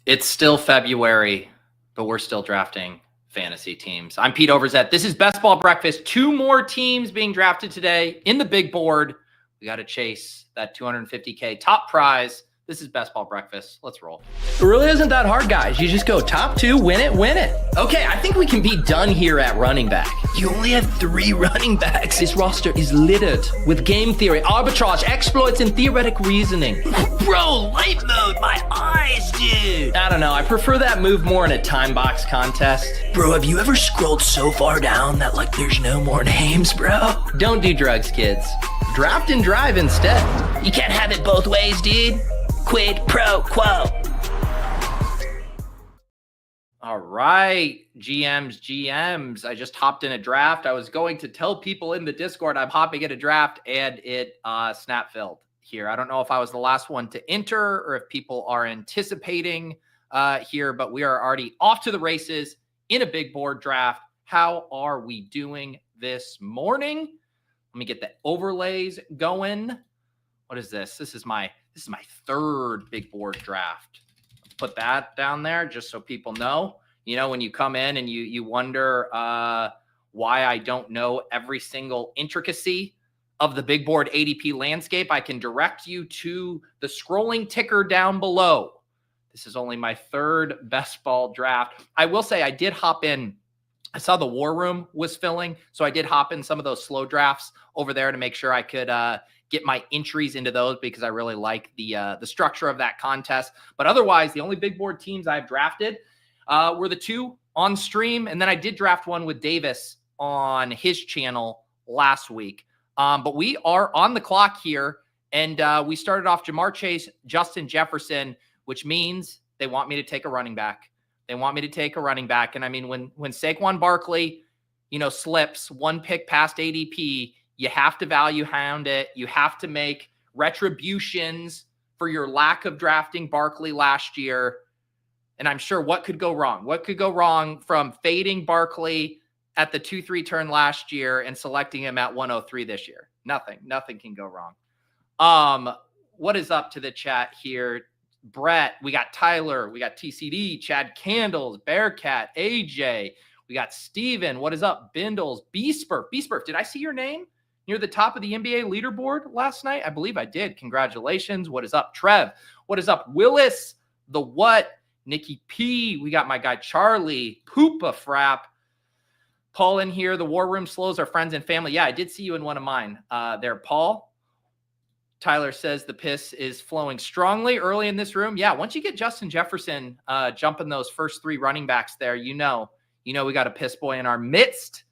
It's still February, but we're still drafting fantasy teams. I'm Pete Overzet. This is Best Ball Breakfast. 2 more teams being drafted today in the big board. We got to chase that $250K top prize. This is Best Ball Breakfast. Let's roll. It really isn't that hard, guys. You just go top 2, win it, win it. Okay, I think we can be done here at running back. You only have 3 running backs. This roster is littered with game theory, arbitrage, exploits, and theoretic reasoning. Bro, light mode, my eyes, dude. I don't know, I prefer that move more in a time box contest. Bro, have you ever scrolled so far down that, like, there's no more names, bro? Don't do drugs, kids. Draft and drive instead. You can't have it both ways, dude. Quid pro quo. All right, GMs. I just hopped in a draft. I was going to tell people in the Discord I'm hopping in a draft, and it snap filled here. I don't know if I was the last one to enter or if people are anticipating here, but we are already off to the races in a big board draft. How are we doing this morning? Let me get the overlays going. What is this? This is my third big board draft. Let's put that down there just so people know. You know, when you come in and you wonder why I don't know every single intricacy of the big board ADP landscape, I can direct you to the scrolling ticker down below. This is only my third best ball draft. I will say I did hop in. I saw the war room was filling, so I did hop in some of those slow drafts over there to make sure I could get my entries into those because I really like the structure of that contest. But otherwise, the only big board teams I've drafted were the 2 on stream, and then I did draft one with Davis on his channel last week. But we are on the clock here, and we started off Jamar Chase, Justin Jefferson, which means they want me to take a running back. They want me to take a running back. And I mean, when Saquon Barkley, slips 1 pick past ADP, you have to value hound it. You have to make retributions for your lack of drafting Barkley last year. And I'm sure what could go wrong? What could go wrong from fading Barkley at the 2-3 turn last year and selecting him at 103 this year? Nothing can go wrong. What is up to the chat here? Brett, we got Tyler, we got TCD, Chad Candles, Bearcat, AJ, we got Steven. What is up? Bindles, Beesperf. Did I see your name near the top of the NBA leaderboard last night? I believe I did. Congratulations. What is up, Trev? What is up, Willis? The what? Nikki P. We got my guy Charlie, Poopa Frap. Paul in here. The war room slows our friends and family. Yeah, I did see you in one of mine there, Paul. Tyler says the piss is flowing strongly early in this room. Yeah, once you get Justin Jefferson jumping those first 3 running backs there, we got a piss boy in our midst.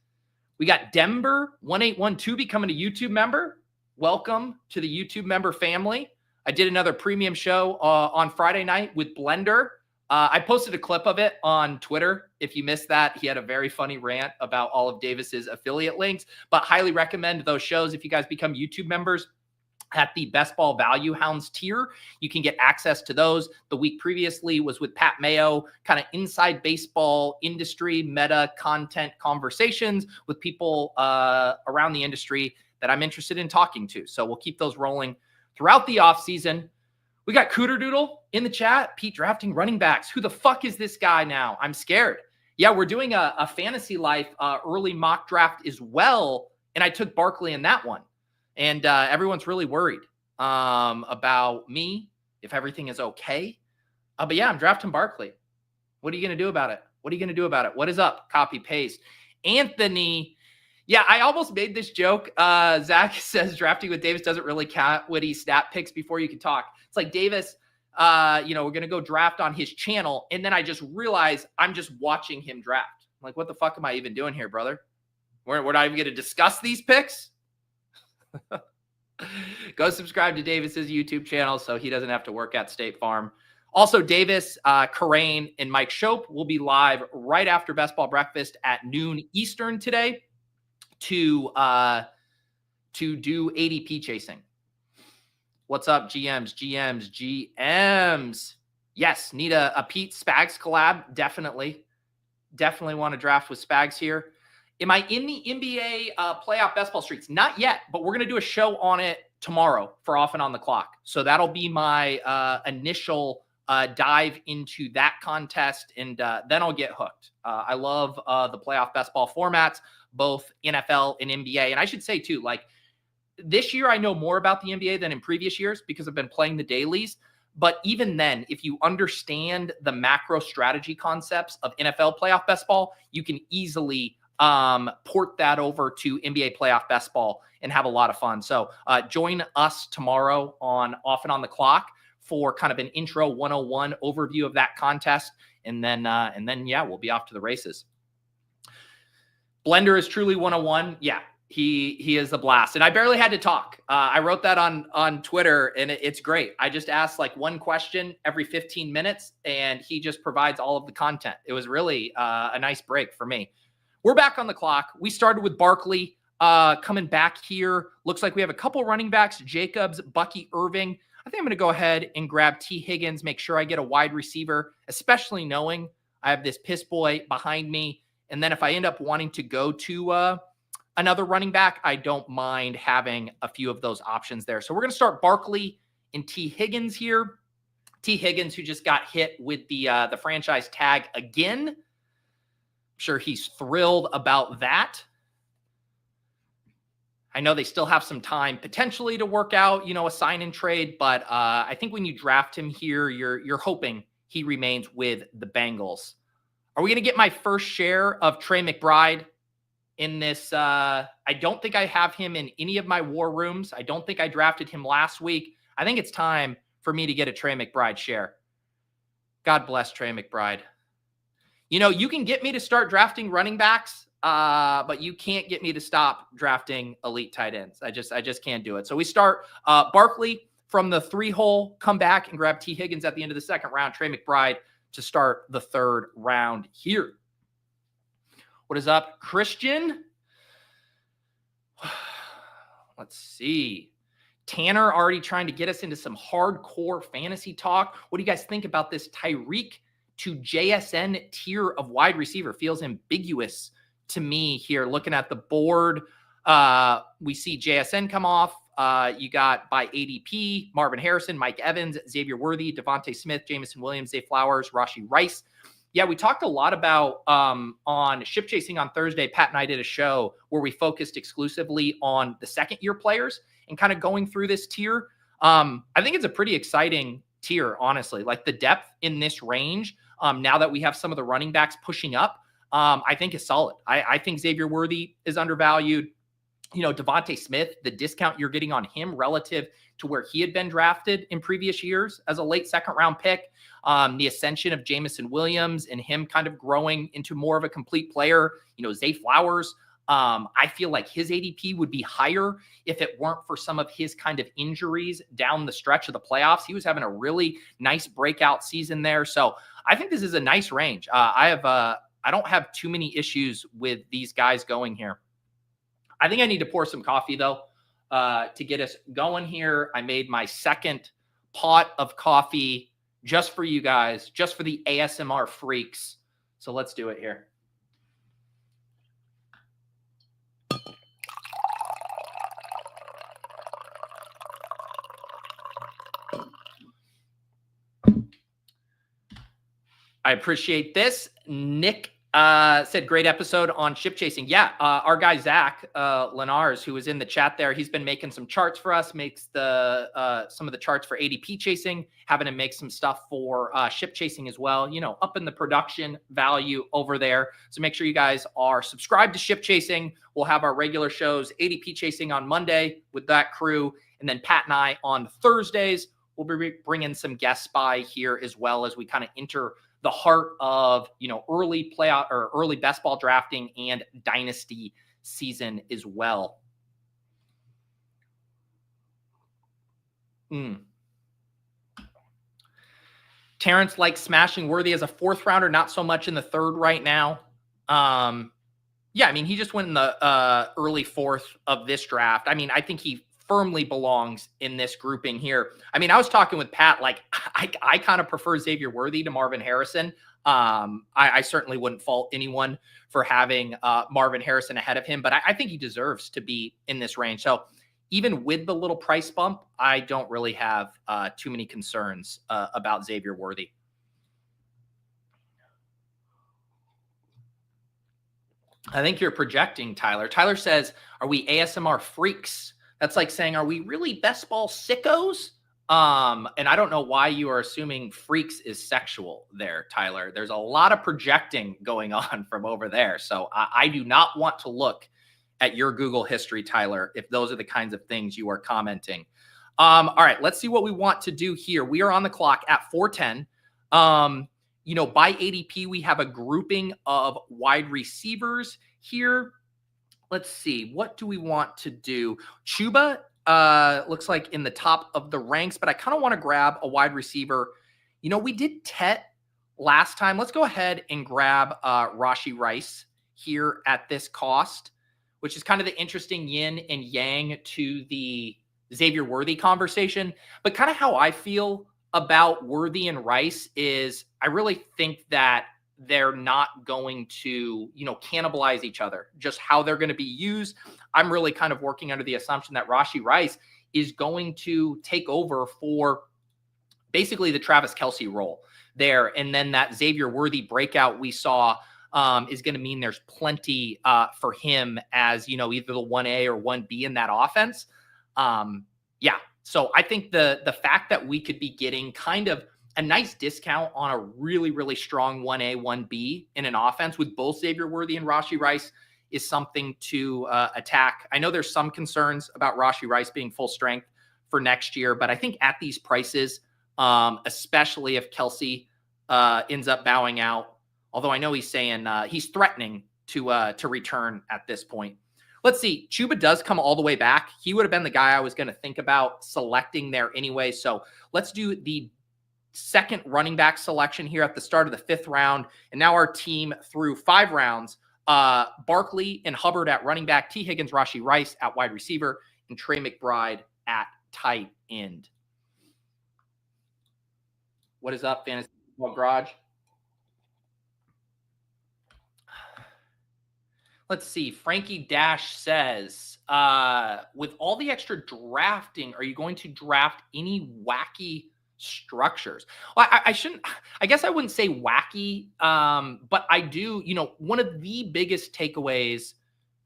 We got Denver 1812 becoming a YouTube member. Welcome to the YouTube member family. I did another premium show on Friday night with Blender. I posted a clip of it on Twitter. If you missed that, he had a very funny rant about all of Davis's affiliate links, but highly recommend those shows if you guys become YouTube members. At the Best Ball Value Hounds tier, you can get access to those. The week previously was with Pat Mayo, kind of inside baseball industry, meta content conversations with people around the industry that I'm interested in talking to. So we'll keep those rolling throughout the offseason. We got Cooter Doodle in the chat. Pete drafting running backs. Who the fuck is this guy now? I'm scared. Yeah, we're doing a Fantasy Life early mock draft as well, and I took Barkley in that one. And everyone's really worried about me, if everything is okay. But yeah, I'm drafting Barkley. What are you going to do about it? What is up? Copy, paste. Anthony. Yeah, I almost made this joke. Zach says drafting with Davis doesn't really count when he snap picks before you can talk. It's like Davis, we're going to go draft on his channel. And then I just realized I'm just watching him draft. I'm like, what the fuck am I even doing here, brother? We're not even going to discuss these picks? Go subscribe to Davis's YouTube channel so he doesn't have to work at State Farm. Also, Davis, Karain, and Mike Shope will be live right after Best Ball Breakfast at noon Eastern today to do ADP chasing. What's up, GMs? Yes, need a Pete Spags collab. Definitely want to draft with Spags here. Am I in the NBA playoff best ball streaks? Not yet, but we're going to do a show on it tomorrow for Off and On the Clock. So that'll be my initial dive into that contest, and then I'll get hooked. I love the playoff best ball formats, both NFL and NBA. And I should say too, like this year, I know more about the NBA than in previous years because I've been playing the dailies. But even then, if you understand the macro strategy concepts of NFL playoff best ball, you can easily port that over to NBA playoff best ball and have a lot of fun. So join us tomorrow on Off and On the Clock for kind of an intro 101 overview of that contest. And then, yeah, we'll be off to the races. Blender is truly 101. Yeah, he is a blast. And I barely had to talk. I wrote that on Twitter, and it's great. I just asked like one question every 15 minutes, and he just provides all of the content. It was really a nice break for me. We're back on the clock. We started with Barkley coming back here. Looks like we have a couple running backs, Jacobs, Bucky Irving. I think I'm going to go ahead and grab T. Higgins, make sure I get a wide receiver, especially knowing I have this piss boy behind me. And then if I end up wanting to go to another running back, I don't mind having a few of those options there. So we're going to start Barkley and T. Higgins here. T. Higgins, who just got hit with the franchise tag again. I'm sure he's thrilled about that. I know they still have some time potentially to work out, a sign and trade, but I think when you draft him here, you're hoping he remains with the Bengals. Are we going to get my first share of Trey McBride in this? I don't think I have him in any of my war rooms. I don't think I drafted him last week. I think it's time for me to get a Trey McBride share. God bless Trey McBride. You can get me to start drafting running backs, but you can't get me to stop drafting elite tight ends. I just can't do it. So we start Barkley from the 3-hole, come back and grab T. Higgins at the end of the second round, Trey McBride to start the third round here. What is up, Christian? Let's see. Tanner already trying to get us into some hardcore fantasy talk. What do you guys think about this Tyreek to JSN tier of wide receiver? Feels ambiguous to me here. Looking at the board, we see JSN come off. You got by ADP, Marvin Harrison, Mike Evans, Xavier Worthy, Devontae Smith, Jamison Williams, Zay Flowers, Rashee Rice. Yeah, we talked a lot about on Ship Chasing on Thursday. Pat and I did a show where we focused exclusively on the second-year players and kind of going through this tier. I think it's a pretty exciting tier, honestly. Like the depth in this range, now that we have some of the running backs pushing up, I think is solid. I think Xavier Worthy is undervalued. Devontae Smith, the discount you're getting on him relative to where he had been drafted in previous years as a late second-round pick, the ascension of Jamison Williams and him kind of growing into more of a complete player, Zay Flowers, I feel like his ADP would be higher if it weren't for some of his kind of injuries down the stretch of the playoffs. He was having a really nice breakout season there. So I think this is a nice range. I don't have too many issues with these guys going here. I think I need to pour some coffee, though, to get us going here. I made my second pot of coffee just for you guys, just for the ASMR freaks. So let's do it here. I appreciate this. Nick said, great episode on Ship Chasing. Yeah, our guy, Zach Lenars, who was in the chat there, he's been making some charts for us, makes the some of the charts for ADP chasing, having to make some stuff for Ship Chasing as well, up in the production value over there. So make sure you guys are subscribed to Ship Chasing. We'll have our regular shows, ADP Chasing on Monday with that crew, and then Pat and I on Thursdays. We'll be bringing some guests by here as well as we kind of enter the heart of, early playoff or early best ball drafting and dynasty season as well. Terrence likes smashing Worthy as a fourth rounder, not so much in the third right now. Yeah, he just went in the early fourth of this draft. I think he firmly belongs in this grouping here. I was talking with Pat, like I kind of prefer Xavier Worthy to Marvin Harrison. I certainly wouldn't fault anyone for having Marvin Harrison ahead of him, but I think he deserves to be in this range. So even with the little price bump, I don't really have too many concerns about Xavier Worthy. I think you're projecting, Tyler. Tyler says, are we ASMR freaks? That's like saying, are we really best ball sickos? And I don't know why you are assuming freaks is sexual there, Tyler. There's a lot of projecting going on from over there. So I do not want to look at your Google history, Tyler, if those are the kinds of things you are commenting. All right, let's see what we want to do here. We are on the clock at 4:10. By ADP, we have a grouping of wide receivers here. Let's see. What do we want to do? Chuba looks like in the top of the ranks, but I kind of want to grab a wide receiver. We did Tet last time. Let's go ahead and grab Rashee Rice here at this cost, which is kind of the interesting yin and yang to the Xavier Worthy conversation. But kind of how I feel about Worthy and Rice is I really think that they're not going to, cannibalize each other, just how they're going to be used. I'm really kind of working under the assumption that Rashee Rice is going to take over for basically the Travis Kelce role there. And then that Xavier Worthy breakout we saw is going to mean there's plenty for him as, either the 1A or 1B in that offense. So I think the fact that we could be getting kind of a nice discount on a really, really strong 1A, 1B in an offense with both Xavier Worthy and Rashee Rice is something to attack. I know there's some concerns about Rashee Rice being full strength for next year, but I think at these prices, especially if Kelce ends up bowing out, although I know he's saying he's threatening to return at this point. Let's see. Chuba does come all the way back. He would have been the guy I was going to think about selecting there anyway. So let's do the second running back selection here at the start of the 5th round. And now our team through 5 rounds, Barkley and Hubbard at running back, T. Higgins, Rashee Rice at wide receiver, and Trey McBride at tight end. What is up, Fantasy Garage? Let's see. Frankie Dash says, with all the extra drafting, are you going to draft any wacky structures? Well, I guess I wouldn't say wacky, but I do, one of the biggest takeaways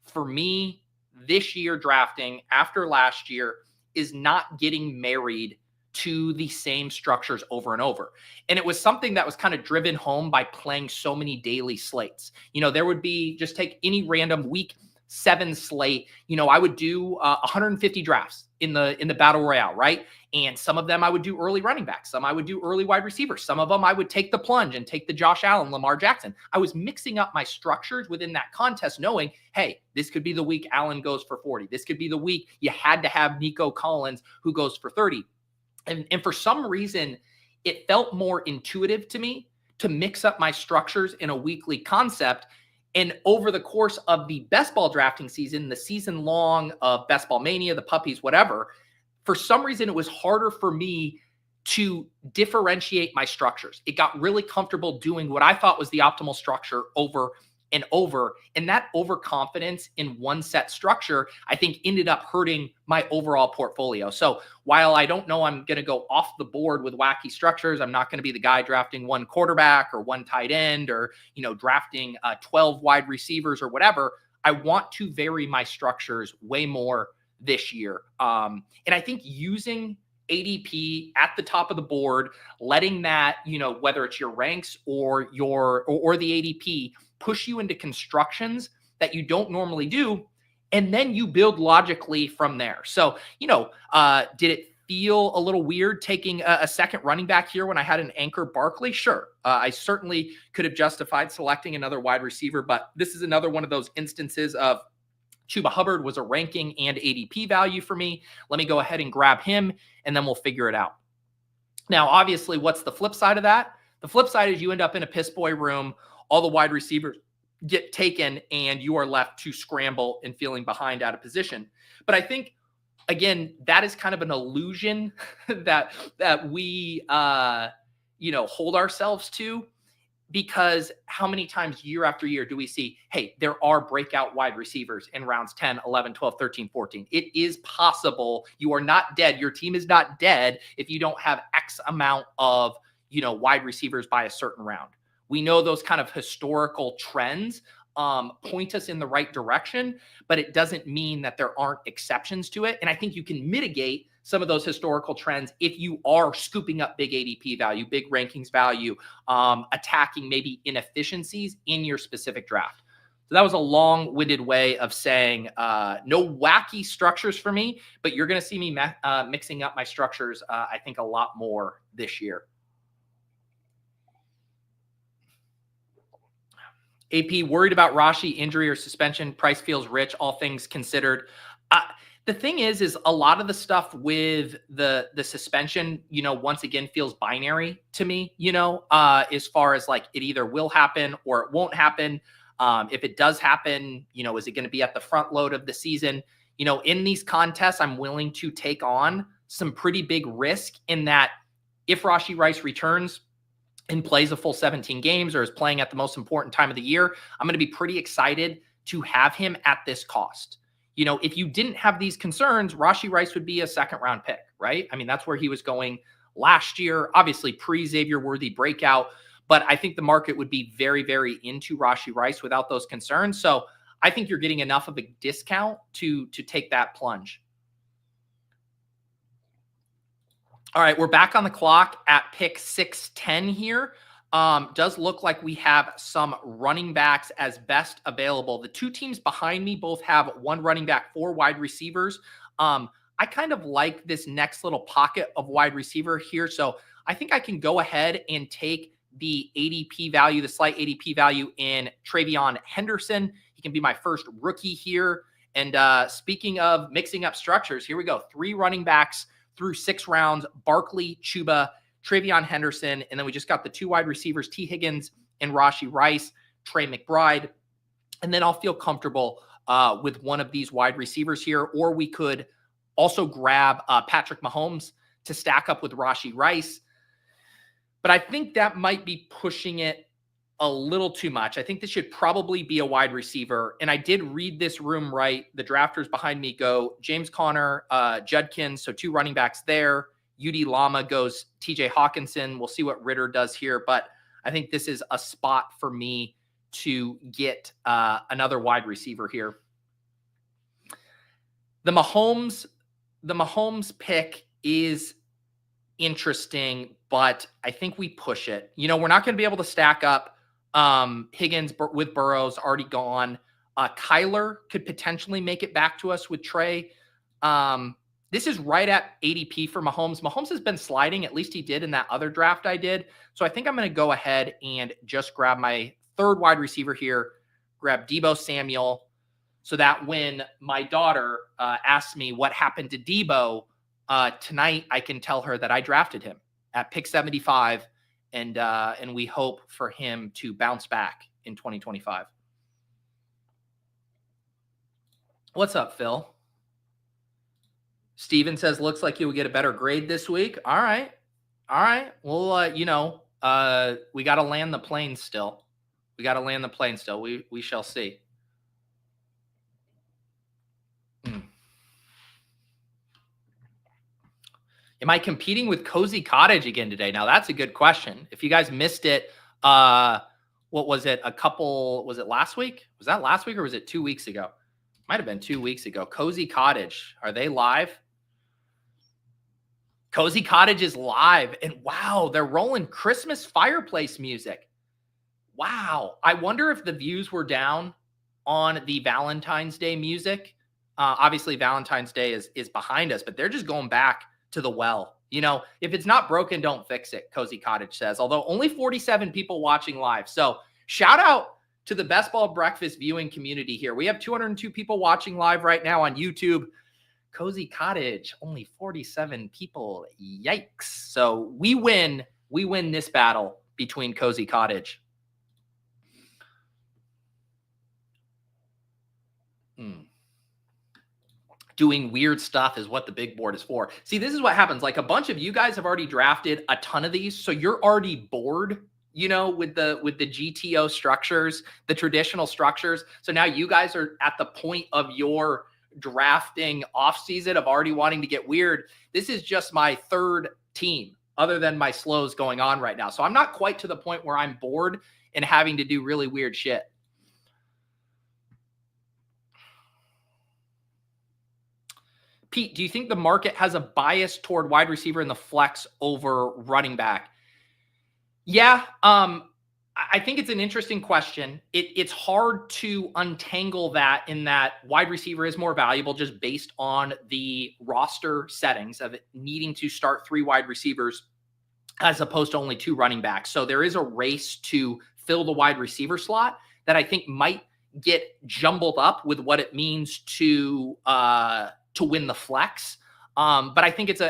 for me this year drafting after last year is not getting married to the same structures over and over. And it was something that was kind of driven home by playing so many daily slates. There would be, just take any random week 7 slate, I would do 150 drafts in the battle royale, right? And some of them I would do early running backs. Some I would do early wide receivers. Some of them I would take the plunge and take the Josh Allen, Lamar Jackson. I was mixing up my structures within that contest, knowing, hey, this could be the week Allen goes for 40. This could be the week you had to have Nico Collins who goes for 30. And for some reason, it felt more intuitive to me to mix up my structures in a weekly concept. And over the course of the best ball drafting season, the season long of Best Ball Mania, the puppies, whatever, for some reason, it was harder for me to differentiate my structures. It got really comfortable doing what I thought was the optimal structure over and over. And that overconfidence in one set structure, I think ended up hurting my overall portfolio. So while I don't know I'm going to go off the board with wacky structures, I'm not going to be the guy drafting 1 quarterback or 1 tight end or, drafting 12 wide receivers or whatever. I want to vary my structures way more this year. And I think using ADP at the top of the board, letting that, whether it's your ranks or the ADP, push you into constructions that you don't normally do, and then you build logically from there. So, did it feel a little weird taking a second running back here when I had an anchor Barkley? Sure. I certainly could have justified selecting another wide receiver, but this is another one of those instances of Chuba Hubbard was a ranking and ADP value for me. Let me go ahead and grab him, and then we'll figure it out. Now, obviously, what's the flip side of that? The flip side is you end up in a piss boy room, all the wide receivers get taken, and you are left to scramble and feeling behind out of position. But I think, again, that is kind of an illusion that we, hold ourselves to. because how many times year after year do we see, hey, there are breakout wide receivers in rounds 10, 11, 12, 13, 14. It is possible. You are not dead. Your team is not dead if you don't have X amount of, wide receivers by a certain round. We know those kind of historical trends point us in the right direction, but it doesn't mean that there aren't exceptions to it. And I think you can mitigate some of those historical trends if you are scooping up big ADP value, big rankings value, attacking maybe inefficiencies in your specific draft. So that was a long-winded way of saying no wacky structures for me, but you're going to see me mixing up my structures, I think, a lot more this year. AP, worried about Rashee injury or suspension. Price feels rich, all things considered. The thing is a lot of the stuff with the suspension, once again feels binary to me, as far as like it either will happen or it won't happen. If it does happen, is it going to be at the front load of the season? In these contests, I'm willing to take on some pretty big risk in that if Rashee Rice returns and plays a full 17 games or is playing at the most important time of the year, I'm going to be pretty excited to have him at this cost. If you didn't have these concerns, Rashee Rice would be a second-round pick, right? I mean, that's where he was going last year, obviously pre-Xavier worthy breakout, but I think the market would be very, very into Rashee Rice without those concerns. So I think you're getting enough of a discount to take that plunge. All right, we're back on the clock at pick 610 here. Does look like we have some running backs as best available. The two teams behind me both have one running back, 4 wide receivers. I kind of like this next little pocket of wide receiver here. So I think I can go ahead and take the ADP value, the slight ADP value in TreVeyon Henderson. He can be my first rookie here. And speaking of mixing up structures, here we go. 3 running backs through 6 rounds: Barkley, Chuba, TreVeyon Henderson, and then we just got the 2 wide receivers, T. Higgins and Rashee Rice, Trey McBride. And then I'll feel comfortable with one of these wide receivers here, or we could also grab Patrick Mahomes to stack up with Rashee Rice. But I think that might be pushing it a little too much. I think this should probably be a wide receiver. And I did read this room right. The drafters behind me go James Conner, Judkins, so 2 running backs there. UD Llama goes TJ Hawkinson. We'll see what Ritter does here, but I think this is a spot for me to get another wide receiver here. The Mahomes pick is interesting, but I think we push it. We're not going to be able to stack up Higgins with Burrows already gone. Kyler could potentially make it back to us with Trey. This is right at ADP for Mahomes. Mahomes has been sliding, at least he did in that other draft I did. So I think I'm going to go ahead and just grab my 3rd wide receiver here, grab Deebo Samuel, so that when my daughter asks me what happened to Deebo tonight, I can tell her that I drafted him at pick 75, and we hope for him to bounce back in 2025. What's up, Phil? Steven says, looks like you will get a better grade this week. All right. Well, we got to land the plane still. We shall see. Am I competing with Cozy Cottage again today? Now, that's a good question. If you guys missed it, what was it? Was it last week? Was that last week or was it 2 weeks ago? Might have been 2 weeks ago. Cozy Cottage. Are they live? Cozy Cottage is live. And wow, they're rolling Christmas fireplace music. Wow. I wonder if the views were down on the Valentine's Day music. Obviously, Valentine's Day is behind us, but they're just going back to the well. If it's not broken, don't fix it, Cozy Cottage says. Although only 47 people watching live. So shout out to the Best Ball Breakfast viewing community here. We have 202 people watching live right now on YouTube. Cozy Cottage, only 47 people. Yikes. So we win this battle between Cozy Cottage. Doing weird stuff is what the big board is for. See, this is what happens. Like a bunch of you guys have already drafted a ton of these, so you're already bored. you know, with the GTO structures, the traditional structures. So now you guys are at the point of your drafting off season of already wanting to get weird. This is just my third team other than my slows going on right now. So I'm not quite to the point where I'm bored and having to do really weird shit. Pete, do you think the market has a bias toward wide receiver in the flex over running back? Yeah, I think it's an interesting question. It's hard to untangle that in that wide receiver is more valuable just based on the roster settings of it needing to start 3 wide receivers as opposed to only 2 running backs. So there is a race to fill the wide receiver slot that I think might get jumbled up with what it means to win the flex. But I think it's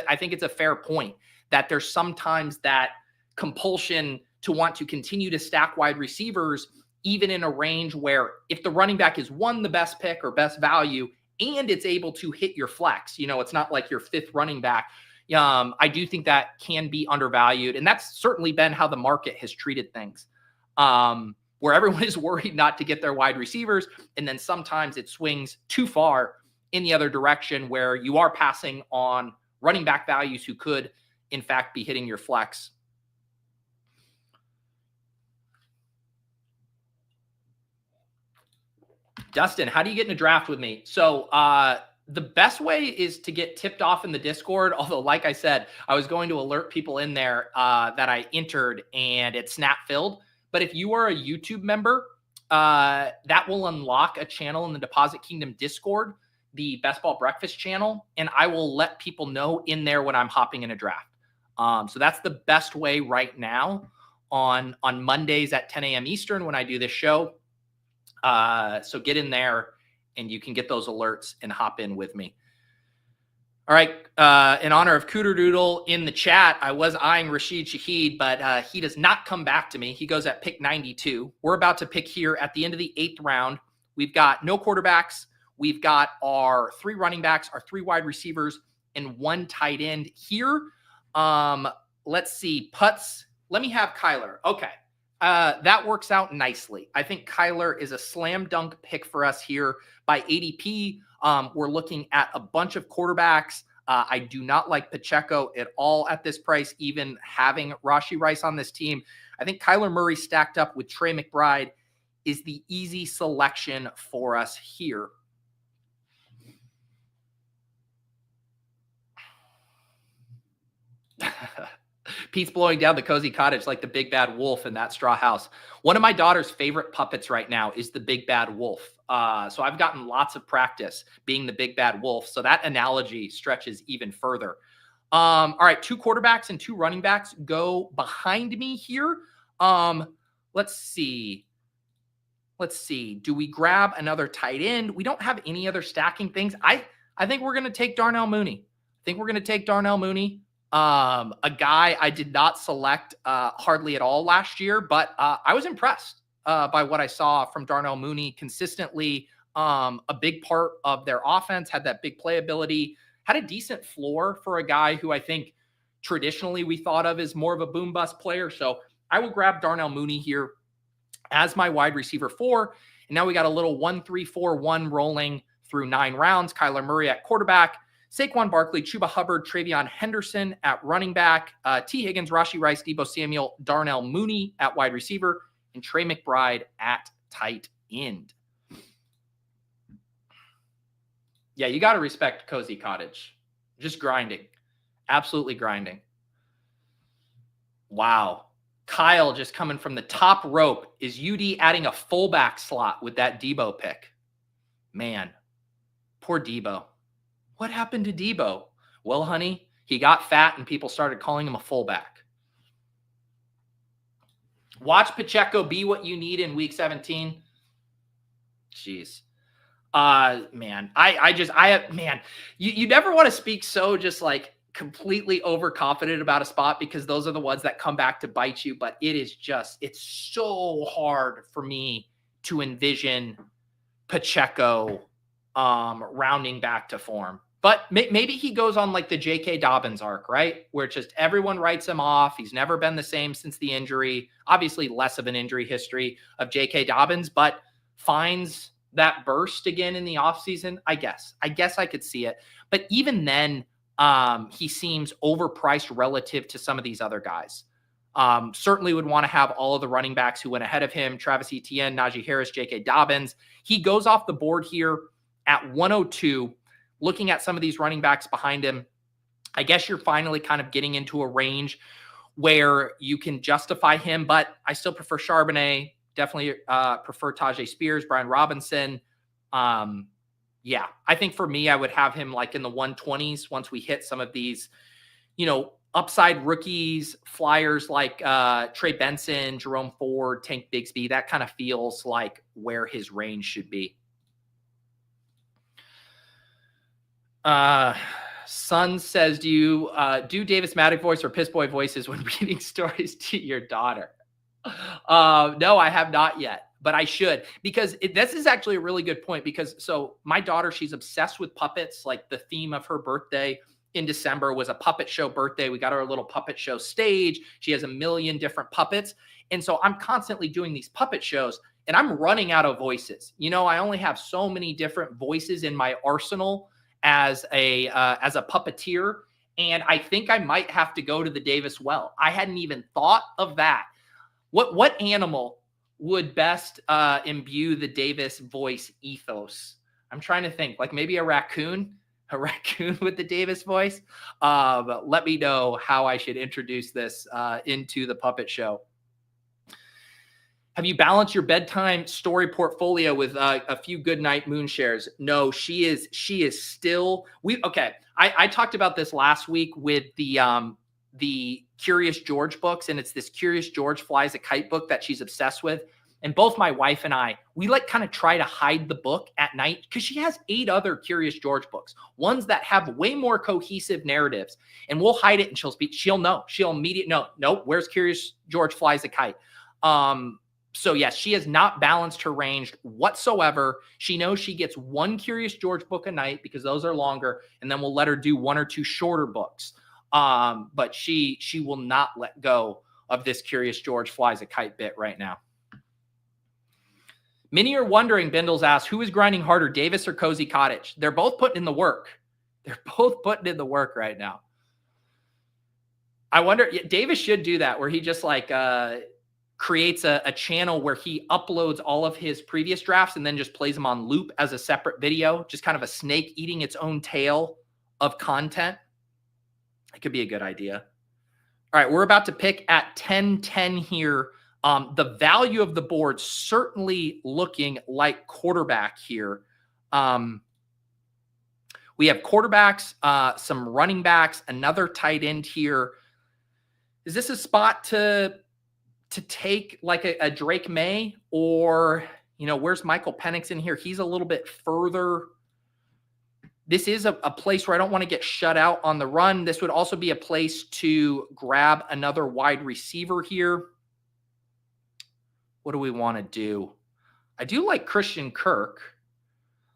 a fair point that there's sometimes that compulsion to want to continue to stack wide receivers, even in a range where if the running back is the best pick or best value, and it's able to hit your flex, you know, it's not like your 5th running back. I do think that can be undervalued. And that's certainly been how the market has treated things, where everyone is worried not to get their wide receivers. And then sometimes it swings too far in the other direction where you are passing on running back values who could, in fact, be hitting your flex. Dustin, how do you get in a draft with me? So the best way is to get tipped off in the Discord. Although, like I said, I was going to alert people in there that I entered and it snap filled. But if you are a YouTube member, that will unlock a channel in the Deposit Kingdom Discord, the Best Ball Breakfast channel, and I will let people know in there when I'm hopping in a draft. So that's the best way right now on Mondays at 10 a.m. Eastern when I do this show. So get in there and you can get those alerts and hop in with me. All right. In honor of Cooter Doodle in the chat, I was eyeing Rashid Shaheed, but he does not come back to me. He goes at pick 92. We're about to pick here at the end of the 8th round. We've got no quarterbacks. We've got our 3 running backs, our 3 wide receivers, and 1 tight end here. Let's see. Putts. Let me have Kyler. Okay. That works out nicely. I think Kyler is a slam dunk pick for us here by ADP. We're looking at a bunch of quarterbacks. I do not like Pacheco at all at this price, even having Rashee Rice on this team. I think Kyler Murray stacked up with Trey McBride is the easy selection for us here. Pete's blowing down the cozy cottage like the big bad wolf in that straw house. One of my daughter's favorite puppets right now is the big bad wolf. So I've gotten lots of practice being the big bad wolf. So that analogy stretches even further. All right, 2 quarterbacks and 2 running backs go behind me here. Let's see. Do we grab another tight end? We don't have any other stacking things. I think we're going to take Darnell Mooney. A guy I did not select hardly at all last year, but I was impressed by what I saw from Darnell Mooney consistently. A big part of their offense, had that big playability, had a decent floor for a guy who I think traditionally we thought of as more of a boom bust player. So I will grab Darnell Mooney here as my wide receiver 4. And now we got a little 1-3-4-1 rolling through 9 rounds. Kyler Murray at quarterback, Saquon Barkley, Chuba Hubbard, TreVeyon Henderson at running back, T. Higgins, Rashee Rice, Deebo Samuel, Darnell Mooney at wide receiver, and Trey McBride at tight end. Yeah, you got to respect Cozy Cottage. Just grinding. Absolutely grinding. Wow. Kyle just coming from the top rope. Is UD adding a fullback slot with that Deebo pick? Man, poor Deebo. What happened to Deebo? Well, honey, he got fat and people started calling him a fullback. Watch Pacheco be what you need in week 17. Jeez. Man, you never want to speak so just like completely overconfident about a spot because those are the ones that come back to bite you. But it's so hard for me to envision Pacheco rounding back to form. But maybe he goes on like the J.K. Dobbins arc, right? Where just everyone writes him off. He's never been the same since the injury. Obviously, less of an injury history of J.K. Dobbins, but finds that burst again in the offseason. I guess I could see it. But even then, he seems overpriced relative to some of these other guys. Certainly would want to have all of the running backs who went ahead of him: Travis Etienne, Najee Harris, J.K. Dobbins. He goes off the board here at 102. Looking at some of these running backs behind him, I guess you're finally kind of getting into a range where you can justify him, but I still prefer Charbonnet, definitely prefer Tajay Spears, Brian Robinson. Yeah, I think for me, I would have him like in the 120s once we hit some of these, upside rookies, flyers like Trey Benson, Jerome Ford, Tank Bigsby. That kind of feels like where his range should be. Son says, do you do Davis Maddox voice or piss boy voices when reading stories to your daughter? No, I have not yet, but I should, because this is actually a really good point, because so my daughter, she's obsessed with puppets. Like the theme of her birthday in December was a puppet show birthday. We got her a little puppet show stage. She has a million different puppets. And so I'm constantly doing these puppet shows and I'm running out of voices. I only have so many different voices in my arsenal as a puppeteer. And I think I might have to go to the Davis well. I hadn't even thought of that. What animal would best imbue the Davis voice ethos? I'm trying to think, like maybe a raccoon with the Davis voice. Let me know how I should introduce this into the puppet show. Have you balanced your bedtime story portfolio with a few Goodnight Moon shares? No, she is still. I talked about this last week with the Curious George books, and it's this Curious George Flies a Kite book that she's obsessed with. And both my wife and I, we like kind of try to hide the book at night because she has 8 other Curious George books, ones that have way more cohesive narratives. And we'll hide it, and she'll know. She'll immediately know. Nope, where's Curious George Flies a Kite? So yes, she has not balanced her range whatsoever. She knows she gets 1 Curious George book a night because those are longer, and then we'll let her do 1 or 2 shorter books. But she will not let go of this Curious George Flies a Kite bit right now. Many are wondering, Bindles asks, who is grinding harder, Davis or Cozy Cottage? They're both putting in the work. They're both putting in the work right now. I wonder, Davis should do that where he just like creates a channel where he uploads all of his previous drafts and then just plays them on loop as a separate video, just kind of a snake eating its own tail of content. It could be a good idea. All right, we're about to pick at 10-10 here. The value of the board certainly looking like quarterback here. We have quarterbacks, some running backs, another tight end here. Is this a spot to take like a Drake May, or, where's Michael Penix in here? He's a little bit further. This is a place where I don't want to get shut out on the run. This would also be a place to grab another wide receiver here. What do we want to do? I do like Christian Kirk.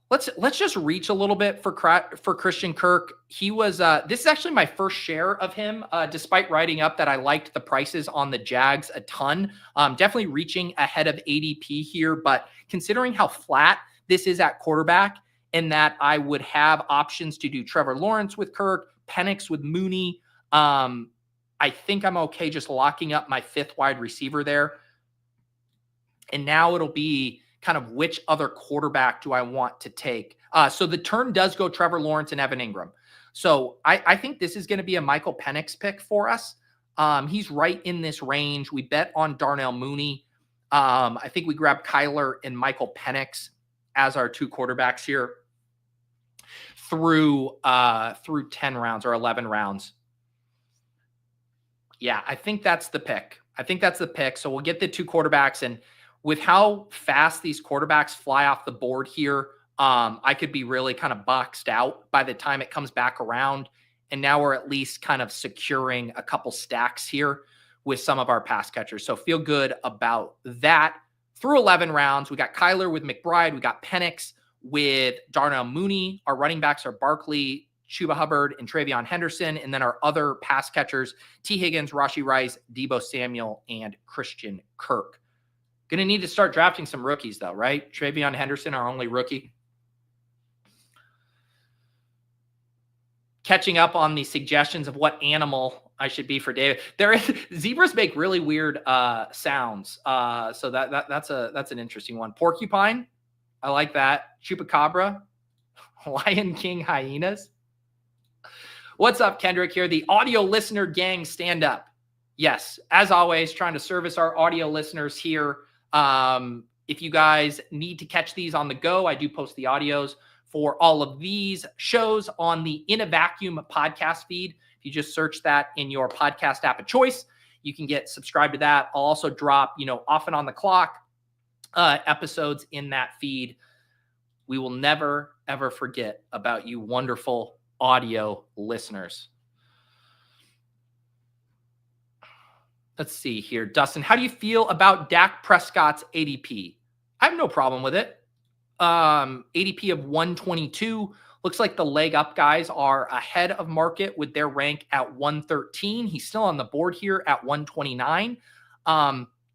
Let's just reach a little bit for Christian Kirk. He was this is actually my first share of him, despite writing up that I liked the prices on the Jags a ton. Definitely reaching ahead of ADP here, but considering how flat this is at quarterback, and that I would have options to do Trevor Lawrence with Kirk, Penix with Mooney, I think I'm okay just locking up my 5th wide receiver there. And now it'll be kind of which other quarterback do I want to take? So the turn does go Trevor Lawrence and Evan Ingram. So I think this is going to be a Michael Penix pick for us. He's right in this range. We bet on Darnell Mooney. I think we grab Kyler and Michael Penix as our 2 quarterbacks here through 10 rounds or 11 rounds. Yeah, I think that's the pick. So we'll get the 2 quarterbacks, and with how fast these quarterbacks fly off the board here, I could be really kind of boxed out by the time it comes back around. And now we're at least kind of securing a couple stacks here with some of our pass catchers. So feel good about that. Through 11 rounds, we got Kyler with McBride. We got Penix with Darnell Mooney. Our running backs are Barkley, Chuba Hubbard, and TreVeyon Henderson. And then our other pass catchers, T. Higgins, Rashee Rice, Deebo Samuel, and Christian Kirk. Going to need to start drafting some rookies, though, right? TreVeyon Henderson, our only rookie. Catching up on the suggestions of what animal I should be for David. Zebras make really weird sounds. So that's an interesting one. Porcupine, I like that. Chupacabra, Lion King hyenas. What's up, Kendrick here? The audio listener gang, stand up. Yes, as always, trying to service our audio listeners here. If you guys need to catch these on the go, I do post the audios for all of these shows on the In a Vacuum podcast feed. If you just search that in your podcast app of choice, you can get subscribed to that. I'll also drop, off and on the clock episodes in that feed. We will never, ever forget about you wonderful audio listeners. Let's see here. Dustin, how do you feel about Dak Prescott's ADP? I have no problem with it. ADP of 122. Looks like the leg up guys are ahead of market with their rank at 113. He's still on the board here at 129.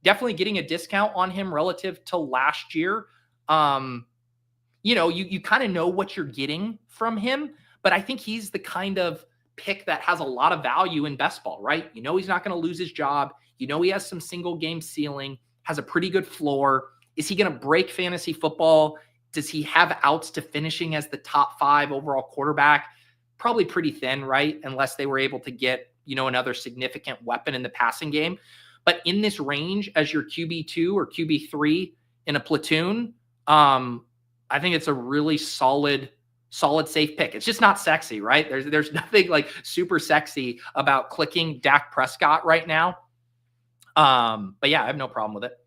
Definitely getting a discount on him relative to last year. You kind of know what you're getting from him, but I think he's the kind of pick that has a lot of value in best ball, right? He's not going to lose his job. He has some single game ceiling, has a pretty good floor. Is he going to break fantasy football? Does he have outs to finishing as the top 5 overall quarterback? Probably pretty thin, right? Unless they were able to get, another significant weapon in the passing game. But in this range as your QB2 or QB3 in a platoon, I think it's a really solid, safe pick. It's just not sexy, right? There's nothing like super sexy about clicking Dak Prescott right now. But yeah, I have no problem with it.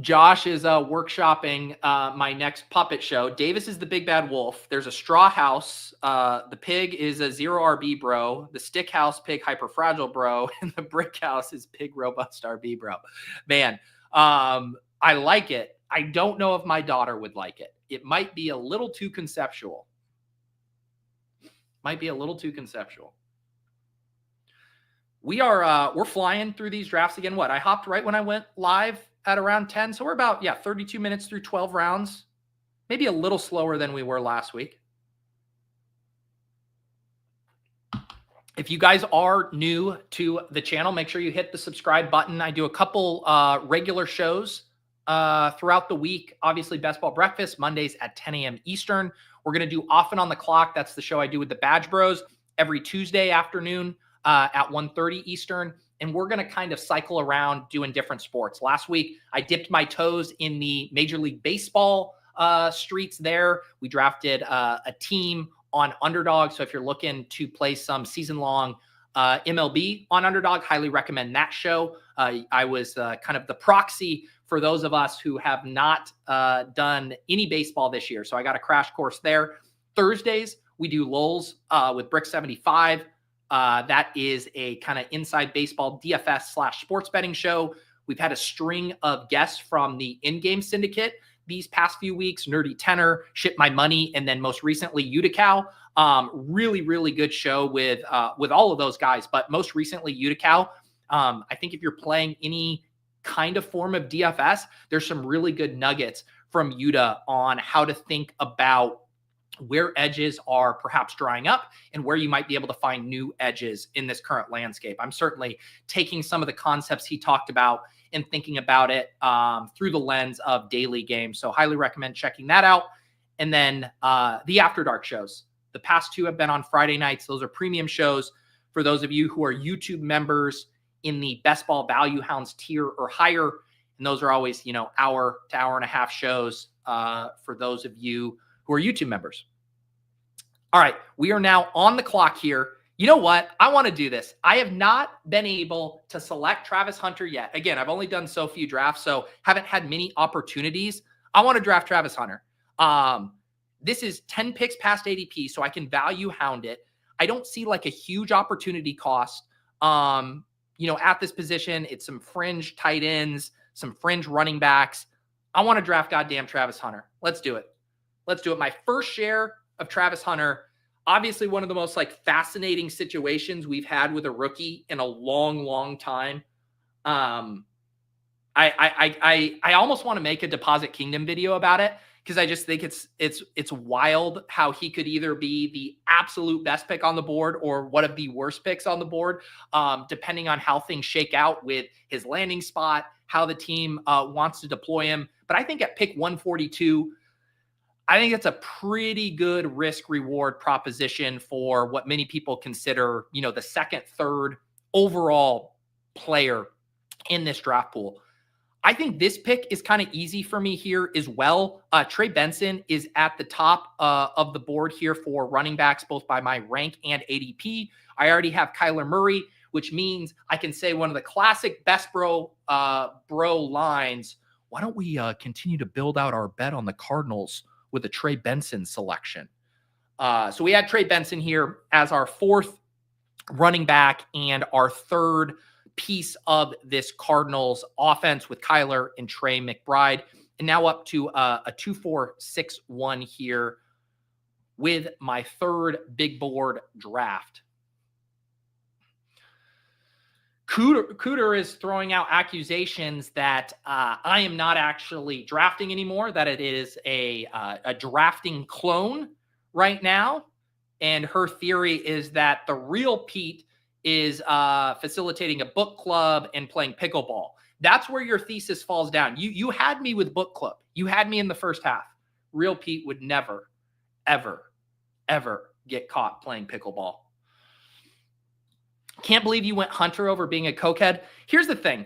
Josh is workshopping my next puppet show. Davis is the big bad wolf. There's a straw house. The pig is a 0 RB bro. The stick house, pig hyper fragile bro. And the brick house is pig robust RB bro. Man, I like it. I don't know if my daughter would like it. It might be a little too conceptual. We're flying through these drafts again. I hopped right when I went live at around 10. So we're about, 32 minutes through 12 rounds, maybe a little slower than we were last week. If you guys are new to the channel, make sure you hit the subscribe button. I do a couple regular shows throughout the week. Obviously, Best Ball Breakfast, Mondays at 10 a.m. Eastern. We're going to do Off and on the Clock. That's the show I do with the Badge Bros every Tuesday afternoon at 1:30 Eastern. And we're going to kind of cycle around doing different sports. Last week, I dipped my toes in the Major League Baseball streets there. We drafted a team on Underdog. So if you're looking to play some season-long MLB on Underdog, highly recommend that show. I was kind of the proxy for those of us who have not done any baseball this year. So I got a crash course there. Thursdays, we do Lulz with Brick 75. That is a kind of inside baseball DFS / sports betting show. We've had a string of guests from the in-game syndicate these past few weeks. Nerdy Tenor, Ship My Money, and then most recently Uticow. Really, really good show with all of those guys, but most recently Uticow. I think if you're playing any kind of form of DFS, there's some really good nuggets from Uta on how to think about where edges are perhaps drying up and where you might be able to find new edges in this current landscape. I'm certainly taking some of the concepts he talked about and thinking about it through the lens of daily games. So highly recommend checking that out. And then the After Dark shows. The past two have been on Friday nights. Those are premium shows for those of you who are YouTube members in the Best Ball Value Hounds tier or higher. And those are always, hour to hour and a half shows for those of you who are YouTube members. All right, we are now on the clock here. You know what? I want to do this. I have not been able to select Travis Hunter yet. Again, I've only done so few drafts, so haven't had many opportunities. I want to draft Travis Hunter. This is 10 picks past ADP, so I can value hound it. I don't see like a huge opportunity cost. At this position, it's some fringe tight ends, some fringe running backs. I want to draft goddamn Travis Hunter. Let's do it. Let's do it. My first share of Travis Hunter. Obviously, one of the most like fascinating situations we've had with a rookie in a long, long time. I almost want to make a Deposit Kingdom video about it because I just think it's wild how he could either be the absolute best pick on the board or one of the worst picks on the board, depending on how things shake out with his landing spot, how the team wants to deploy him. But I think at pick 142, I think it's a pretty good risk reward proposition for what many people consider, the second, third overall player in this draft pool. I think this pick is kind of easy for me here as well. Trey Benson is at the top of the board here for running backs, both by my rank and ADP. I already have Kyler Murray, which means I can say one of the classic best bro lines. Why don't we continue to build out our bet on the Cardinals with a Trey Benson selection? So we had Trey Benson here as our fourth running back and our third piece of this Cardinals offense with Kyler and Trey McBride. And now up to a 2-4-6-1 here with my third big board draft. Cooter is throwing out accusations that I am not actually drafting anymore, that it is a drafting clone right now. And her theory is that the real Pete is facilitating a book club and playing pickleball. That's where your thesis falls down. You had me with book club. You had me in the first half. Real Pete would never, ever, ever get caught playing pickleball. Can't believe you went Hunter over being a cokehead. Here's the thing.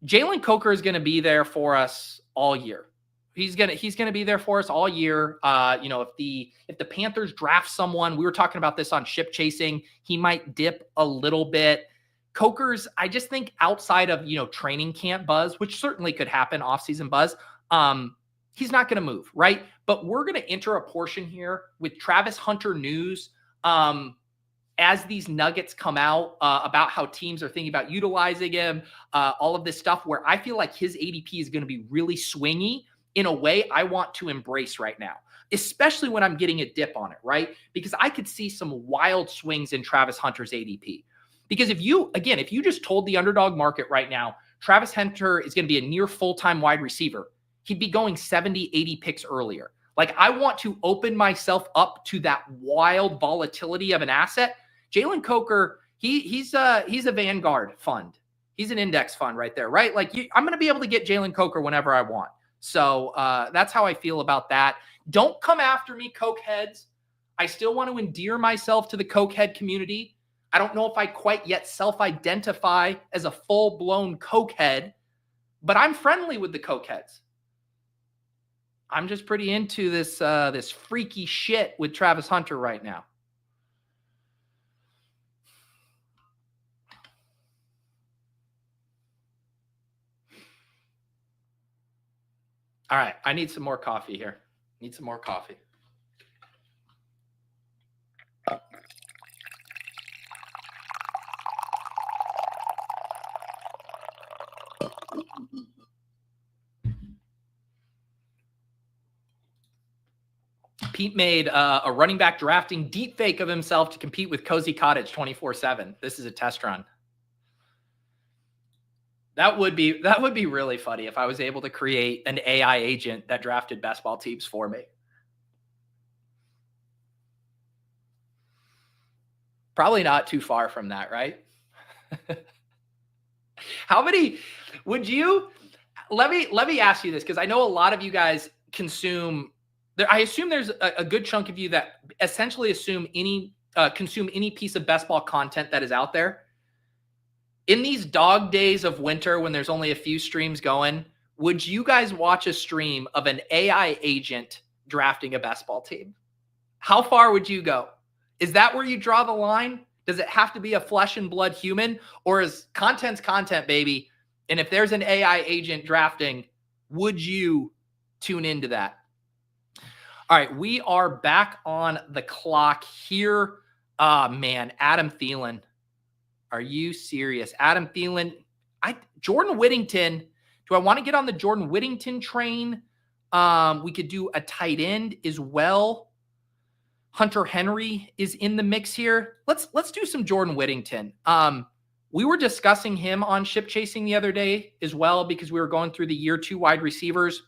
Jalen Coker is going to be there for us all year. He's gonna be there for us all year. If the Panthers draft someone, we were talking about this on Ship Chasing, he might dip a little bit. Coker's, I just think outside of training camp buzz, which certainly could happen, offseason buzz, he's not gonna move, right? But we're gonna enter a portion here with Travis Hunter news. As these nuggets come out about how teams are thinking about utilizing him, all of this stuff where I feel like his ADP is going to be really swingy in a way I want to embrace right now, especially when I'm getting a dip on it, right? Because I could see some wild swings in Travis Hunter's ADP. Because if you just told the underdog market right now, Travis Hunter is going to be a near full-time wide receiver, he'd be going 70, 80 picks earlier. Like, I want to open myself up to that wild volatility of an asset. Jalen Coker, he's a Vanguard fund. He's an index fund right there, right? Like, I'm going to be able to get Jalen Coker whenever I want. So that's how I feel about that. Don't come after me, cokeheads. I still want to endear myself to the cokehead community. I don't know if I quite yet self-identify as a full-blown cokehead, but I'm friendly with the cokeheads. I'm just pretty into this freaky shit with Travis Hunter right now. All right, I need some more coffee here. Need some more coffee. Pete made a running back drafting deep fake of himself to compete with Cozy Cottage 24/7. This is a test run. That would be really funny if I was able to create an AI agent that drafted best ball teams for me. Probably not too far from that, right? How many would you, let me ask you this, because I know a lot of you guys consume, I assume there's a good chunk of you that essentially consume any piece of best ball content that is out there. In these dog days of winter, when there's only a few streams going, would you guys watch a stream of an AI agent drafting a best ball team? How far would you go? Is that where you draw the line? Does it have to be a flesh and blood human, or is content's content, baby? And if there's an AI agent drafting, would you tune into that? All right, we are back on the clock here. Man, Adam Thielen. Are you serious? Adam Thielen. Jordan Whittington. Do I want to get on the Jordan Whittington train? We could do a tight end as well. Hunter Henry is in the mix here. Let's do some Jordan Whittington. We were discussing him on Ship Chasing the other day as well, because we were going through the year 2 wide receivers.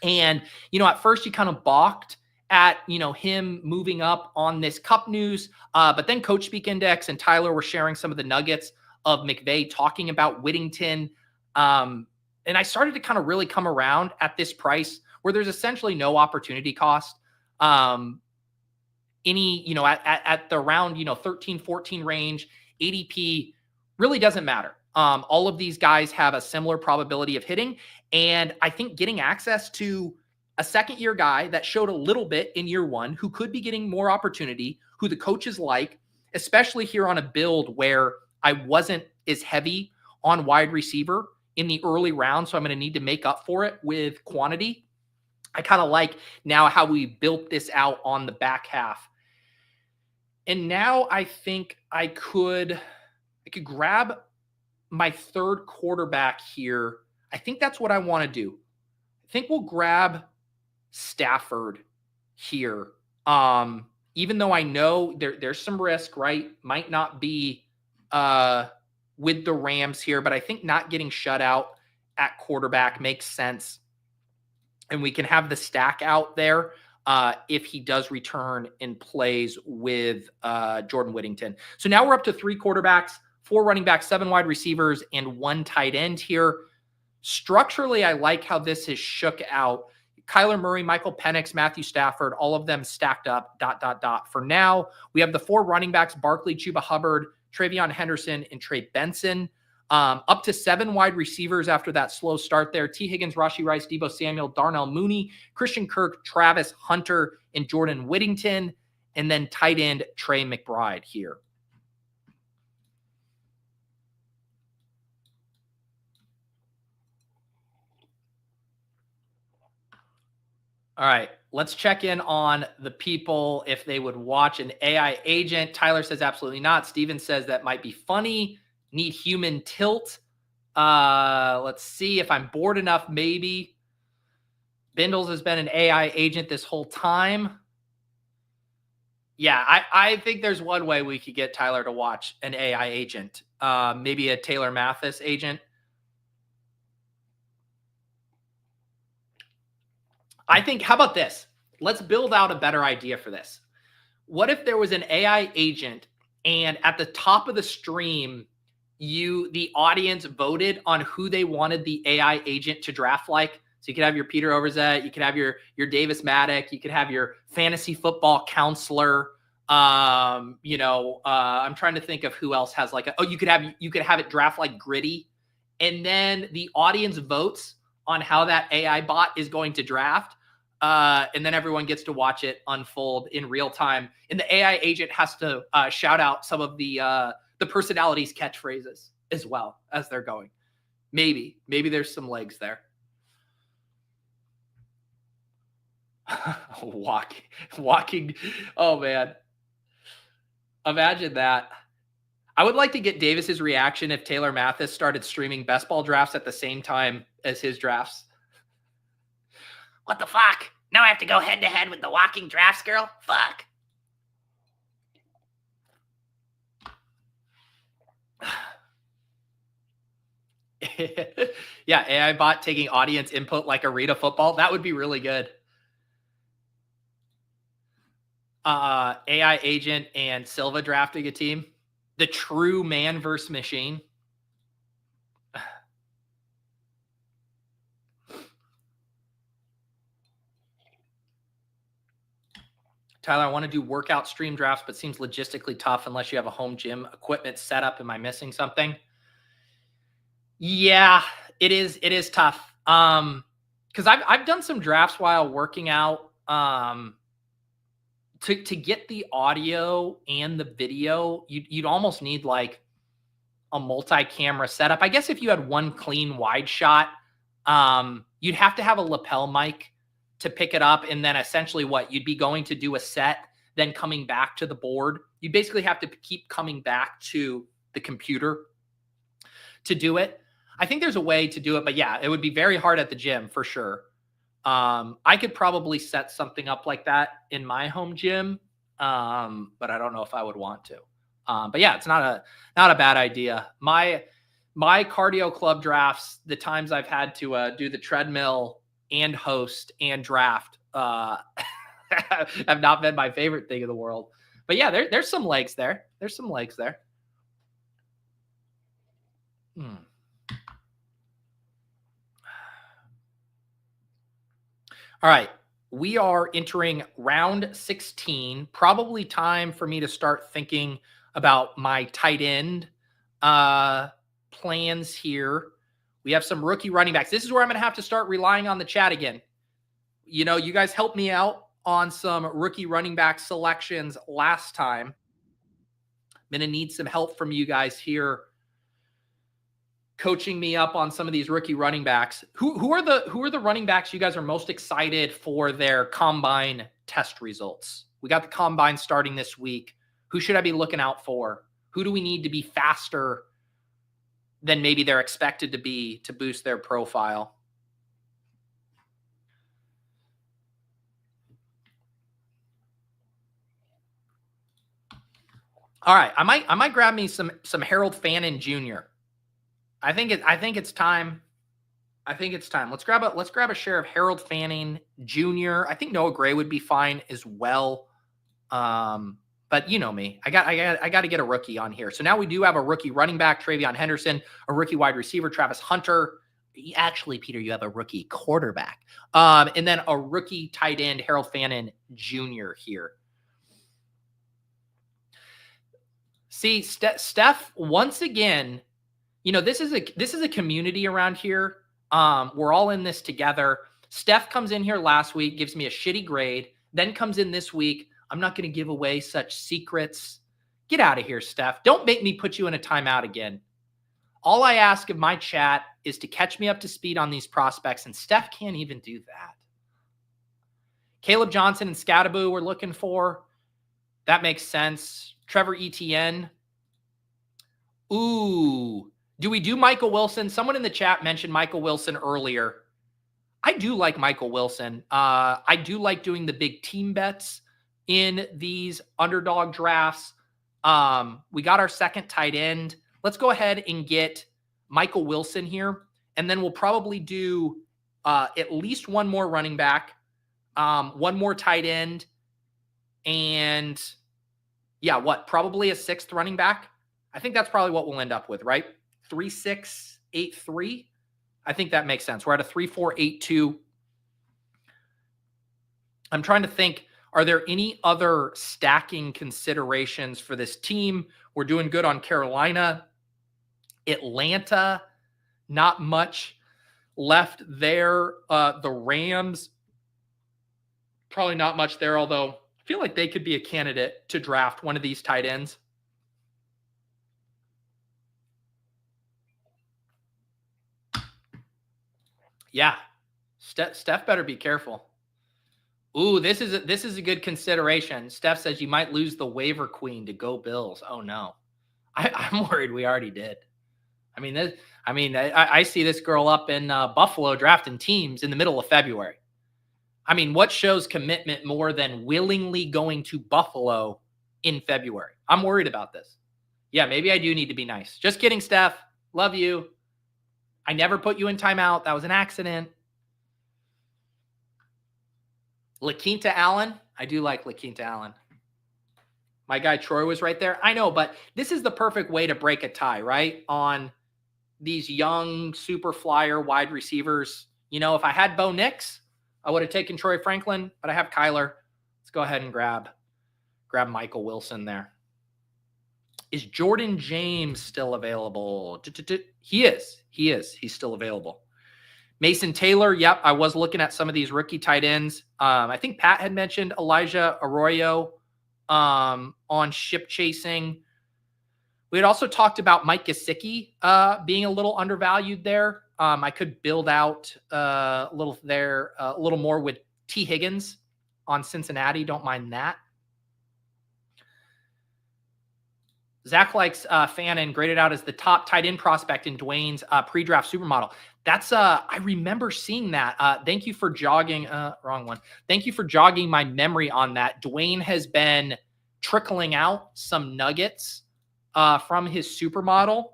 And, at first you kind of balked at, him moving up on this Cup news. But then Coach Speak Index and Tyler were sharing some of the nuggets of McVay talking about Whittington. And I started to kind of really come around at this price where there's essentially no opportunity cost. At the around, 13, 14 range, ADP really doesn't matter. All of these guys have a similar probability of hitting. And I think getting access to a second-year guy that showed a little bit in year 1, who could be getting more opportunity, who the coaches like, especially here on a build where I wasn't as heavy on wide receiver in the early round, so I'm going to need to make up for it with quantity. I kind of like now how we built this out on the back half. And now I think I could grab my third quarterback here. I think that's what I want to do. I think we'll grab Stafford here. Even though I know there's some risk, right? Might not be with the Rams here, but I think not getting shut out at quarterback makes sense. And we can have the stack out there if he does return and plays with Jordan Whittington. So now we're up to 3 quarterbacks, 4 running backs, 7 wide receivers, and 1 tight end here. Structurally, I like how this is shook out. Kyler Murray, Michael Penix, Matthew Stafford, all of them stacked up, ... For now, we have the 4 running backs, Barkley, Chuba Hubbard, TreVeyon Henderson, and Trey Benson. Up to 7 wide receivers after that slow start there. T. Higgins, Rashee Rice, Deebo Samuel, Darnell Mooney, Christian Kirk, Travis Hunter, and Jordan Whittington. And then tight end Trey McBride here. All right, let's check in on the people if they would watch an AI agent. Tyler says absolutely not. Steven says that might be funny. Need human tilt. Let's see if I'm bored enough, maybe. Bindles has been an AI agent this whole time. Yeah, I think there's one way we could get Tyler to watch an AI agent. Maybe a Taylor Mathis agent. I think, how about this? Let's build out a better idea for this. What if there was an AI agent and at the top of the stream, the audience voted on who they wanted the AI agent to draft like? So you could have your Peter Overzet, you could have your Davis Maddock, you could have your fantasy football counselor. I'm trying to think of who else has you could have it draft like Gritty. And then the audience votes on how that AI bot is going to draft. And then everyone gets to watch it unfold in real time. And the AI agent has to shout out some of the personalities' catchphrases as well as they're going. Maybe there's some legs there. Walking. Oh man. Imagine that. I would like to get Davis's reaction if Taylor Mathis started streaming best ball drafts at the same time as his drafts. What the fuck? Now I have to go head to head with the walking drafts girl? Fuck. Yeah, AI bot taking audience input like Arena football. That would be really good. AI agent and Silva drafting a team. The true man versus machine. Tyler, I want to do workout stream drafts, but seems logistically tough unless you have a home gym equipment set up. Am I missing something? Yeah, it is tough. Because I've done some drafts while working out. To get the audio and the video, you'd almost need like a multi-camera setup. I guess if you had one clean wide shot, you'd have to have a lapel mic to pick it up. And then essentially you'd be going to do a set, then coming back to the board. You basically have to keep coming back to the computer to do it. I think there's a way to do it, but yeah, it would be very hard at the gym for sure. I could probably set something up like that in my home gym, but I don't know if I would want to. But yeah, it's not a bad idea. My cardio club drafts, the times I've had to do the treadmill and host and draft, have not been my favorite thing in the world. But yeah, there's some legs there. There's some legs there. All right. We are entering round 16. Probably time for me to start thinking about my tight end plans here. We have some rookie running backs. This is where I'm going to have to start relying on the chat again. You know, you guys helped me out on some rookie running back selections last time. I'm going to need some help from you guys here, coaching me up on some of these rookie running backs. Who are the running backs you guys are most excited for their combine test results? We got the combine starting this week. Who should I be looking out for? Who do we need to be faster than maybe they're expected to be to boost their profile? All right, I might grab me some Harold Fannin Jr. I think it's time. Let's grab a share of Harold Fannin Jr. I think Noah Gray would be fine as well. But you know me, I got to get a rookie on here. So now we do have a rookie running back, TreVeyon Henderson, a rookie wide receiver, Travis Hunter. Actually, Peter, you have a rookie quarterback, and then a rookie tight end, Harold Fannin Jr. here. See, Steph, once again, you know, this is a community around here. We're all in this together. Steph comes in here last week, gives me a shitty grade, then comes in this week. I'm not going to give away such secrets. Get out of here, Steph. Don't make me put you in a timeout again. All I ask of my chat is to catch me up to speed on these prospects, and Steph can't even do that. Caleb Johnson and Scattaboo we're looking for. That makes sense. Trevor Etienne. Ooh. Do we do Michael Wilson? Someone in the chat mentioned Michael Wilson earlier. I do like Michael Wilson. I do like doing the big team bets in these underdog drafts. We got our second tight end. Let's go ahead and get Michael Wilson here. And then we'll probably do at least one more running back, one more tight end, and yeah, probably a sixth running back. I think that's probably what we'll end up with, right? 3-6-8-3. I think that makes sense. We're at a 3-4-8-2. I'm trying to think, are there any other stacking considerations for this team? We're doing good on Carolina. Atlanta, not much left there. The Rams, probably not much there, although I feel like they could be a candidate to draft one of these tight ends. Yeah, Steph better be careful. Ooh, this is a good consideration. Steph says you might lose the waiver queen to Go Bills. Oh no, I'm worried we already did. I see this girl up in Buffalo drafting teams in the middle of February. I mean, what shows commitment more than willingly going to Buffalo in February? I'm worried about this. Yeah, maybe I do need to be nice. Just kidding, Steph. Love you. I never put you in timeout. That was an accident. LaQuinta Allen. I do like LaQuinta Allen. My guy Troy was right there. I know, but this is the perfect way to break a tie, right? On these young super flyer wide receivers. You know, if I had Bo Nix, I would have taken Troy Franklin, but I have Kyler. Let's go ahead and grab Michael Wilson there. Is Jordan James still available? He is. He's still available. Mason Taylor. Yep. I was looking at some of these rookie tight ends. I think Pat had mentioned Elijah Arroyo on ship chasing. We had also talked about Mike Gesicki being a little undervalued there. I could build out a little more with T. Higgins on Cincinnati. Don't mind that. Zach likes Fannin, graded out as the top tight end prospect in Dwayne's pre-draft supermodel. That's I remember seeing that. Thank you for jogging. Wrong one. Thank you for jogging my memory on that. Dwayne has been trickling out some nuggets from his supermodel,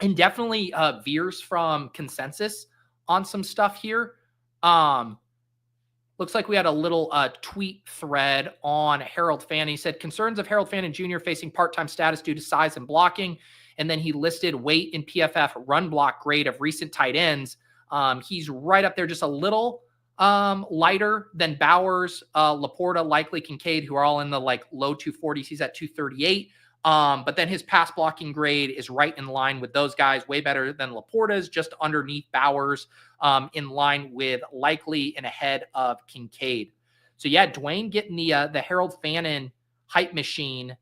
and definitely veers from consensus on some stuff here. Looks like we had a little tweet thread on Harold Fannin. He said, concerns of Harold Fannin Jr. facing part-time status due to size and blocking. And then he listed weight in PFF run block grade of recent tight ends. He's right up there, just a little lighter than Bowers, Laporta, likely Kincaid, who are all in the like low 240s. He's at 238. But then his pass blocking grade is right in line with those guys, way better than Laporta's, just underneath Bowers, in line with likely and ahead of Kincaid. So yeah, Dwayne getting the Harold Fannin hype machine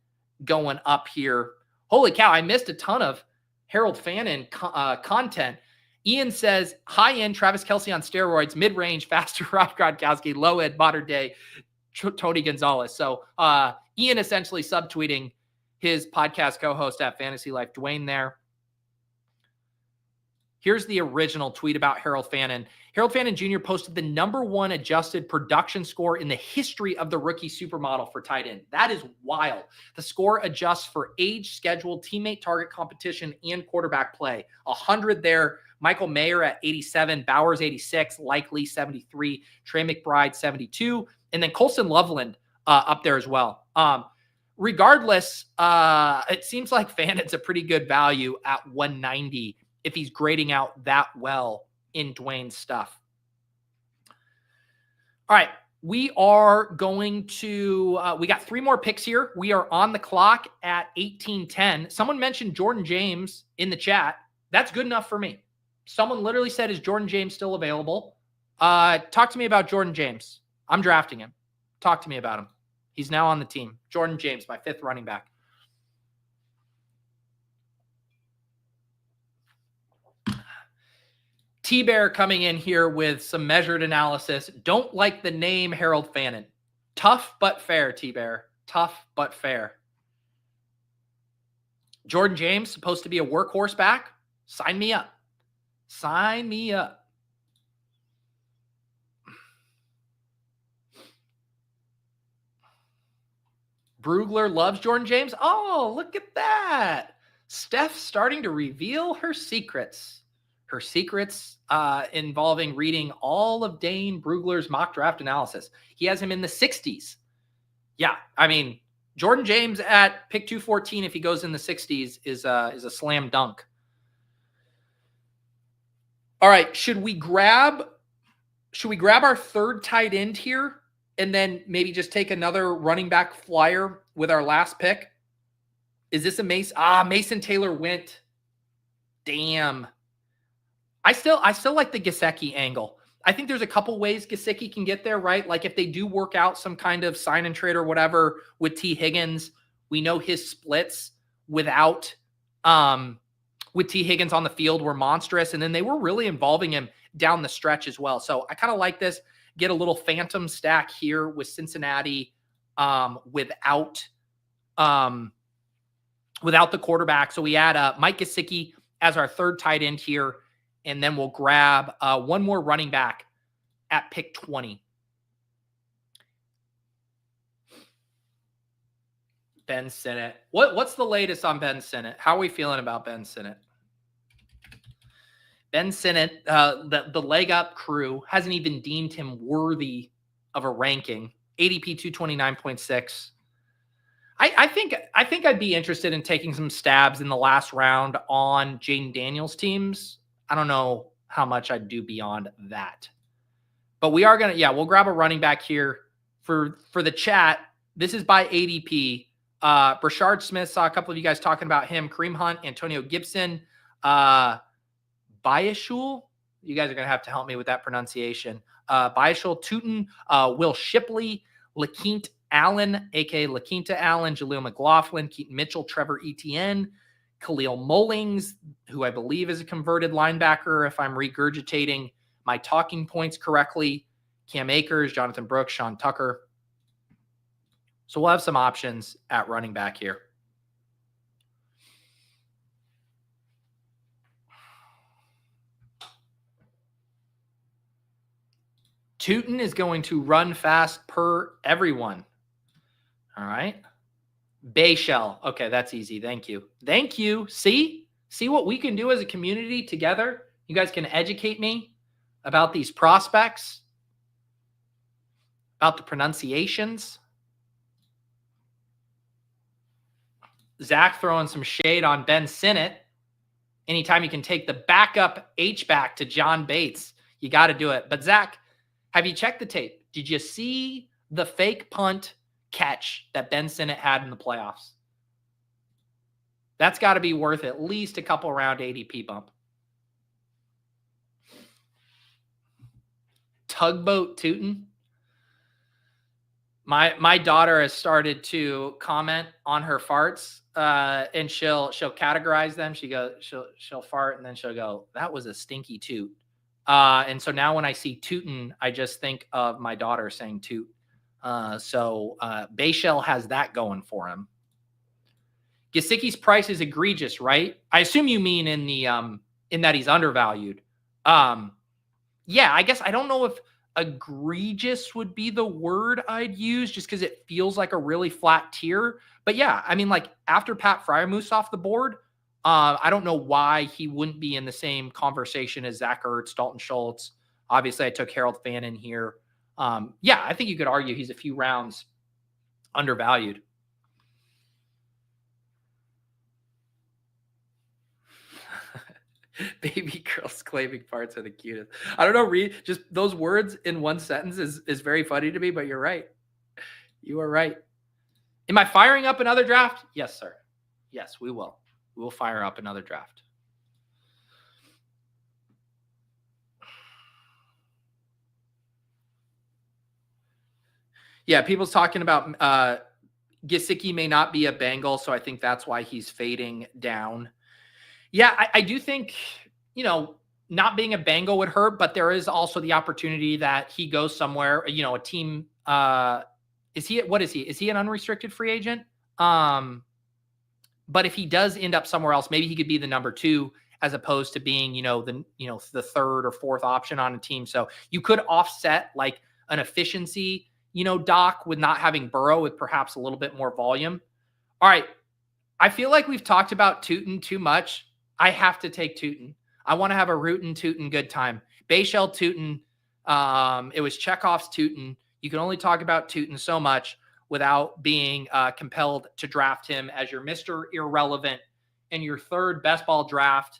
going up here. Holy cow, I missed a ton of Harold Fannin content. Ian says, high-end Travis Kelce on steroids, mid-range, faster Rob Gronkowski, low-end, modern-day Tony Gonzalez. So Ian essentially subtweeting his podcast co-host at Fantasy Life, Dwayne there. Here's the original tweet about Harold Fannin. Harold Fannin Jr. posted the #1 adjusted production score in the history of the rookie supermodel for tight end. That is wild. The score adjusts for age, schedule, teammate target competition, and quarterback play. 100 there. Michael Mayer at 87, Bowers 86, likely 73, Trey McBride 72, and then Colson Loveland up there as well. Regardless, it seems like Fannin's a pretty good value at 190 if he's grading out that well in Dwayne's stuff. All right, we are going to, we got 3 more picks here. We are on the clock at 18:10. Someone mentioned Jordan James in the chat. That's good enough for me. Someone literally said, is Jordan James still available? Talk to me about Jordan James. I'm drafting him. Talk to me about him. He's now on the team. Jordan James, my 5th running back. T-Bear coming in here with some measured analysis. Don't like the name Harold Fannin. Tough but fair, T-Bear. Tough but fair. Jordan James, supposed to be a workhorse back? Sign me up. Sign me up. Brugler loves Jordan James. Oh, look at that. Steph starting to reveal her secrets. Her secrets involving reading all of Dane Brugler's mock draft analysis. He has him in the 60s. Yeah, I mean, Jordan James at pick 214, if he goes in the 60s, is a slam dunk. All right, should we grab our 3rd tight end here and then maybe just take another running back flyer with our last pick? Is this a Mason? Mason Taylor went. Damn. I still like the Gesicki angle. I think there's a couple ways Gesicki can get there, right? Like if they do work out some kind of sign and trade or whatever with T. Higgins, we know his splits without with T. Higgins on the field were monstrous, and then they were really involving him down the stretch as well. So I kind of like this. Get a little phantom stack here with Cincinnati without the quarterback. So we add Mike Gesicki as our 3rd tight end here, and then we'll grab one more running back at pick 20. Ben Sinnott. What's the latest on Ben Sinnott? How are we feeling about Ben Sinnott? Ben Sinnott, the leg up crew hasn't even deemed him worthy of a ranking. ADP 229.6. I think I'd be interested in taking some stabs in the last round on Jayden Daniels teams. I don't know how much I'd do beyond that. But we are going to, we'll grab a running back here for the chat. This is by ADP. Brashard Smith, saw a couple of you guys talking about him. Kareem Hunt, Antonio Gibson, Biashul. You guys are going to have to help me with that pronunciation. Biashul, Tootin, Will Shipley, LaQuinte Allen, a.k.a. LaQuinta Allen, Jaleel McLaughlin, Keaton Mitchell, Trevor Etienne, Khalil Mullings, who I believe is a converted linebacker, if I'm regurgitating my talking points correctly, Cam Akers, Jonathan Brooks, Sean Tucker. So we'll have some options at running back here. Tootin is going to run fast per everyone. All right. Bayshell. Okay, that's easy. Thank you. Thank you. See what we can do as a community together? You guys can educate me about these prospects, about the pronunciations. Zach throwing some shade on Ben Sinnott. Anytime you can take the backup H-back to John Bates, you got to do it. But Zach, have you checked the tape? Did you see the fake punt catch that Ben Sinnott had in the playoffs? That's got to be worth at least a couple round ADP bump. Tugboat Tootin. My daughter has started to comment on her farts, and she'll categorize them. She'll fart and then she'll go, "That was a stinky toot." And so now when I see tootin', I just think of my daughter saying toot. So Bayshell has that going for him. Gesicki's price is egregious, right? I assume you mean in that he's undervalued. Yeah, I guess I don't know if egregious would be the word I'd use, just because it feels like a really flat tier. But yeah, I mean, like after Pat Freiermuth off the board, I don't know why he wouldn't be in the same conversation as Zach Ertz, Dalton Schultz. Obviously, I took Harold Fannin here. Yeah, I think you could argue he's a few rounds undervalued. Baby girls claiming parts are the cutest. I don't know, Reed. Just those words in one sentence is very funny to me, but you're right. You are right. Am I firing up another draft? Yes, sir. Yes, we will. We will fire up another draft. Yeah, people's talking about Gesicki may not be a Bengal, so I think that's why he's fading down. Yeah, I do think, not being a Bengal would hurt, but there is also the opportunity that he goes somewhere, a team. What is he? Is he an unrestricted free agent? But if he does end up somewhere else, maybe he could be the number 2 as opposed to being, the third or fourth option on a team. So you could offset like an efficiency, doc with not having Burrow with perhaps a little bit more volume. All right. I feel like we've talked about Tootin too much. I have to take Tootin. I want to have a rootin' Tootin good time. Bayshell Tootin. It was Chekhov's Tootin. You can only talk about Tootin so much without being compelled to draft him as your Mr. Irrelevant in your third best ball draft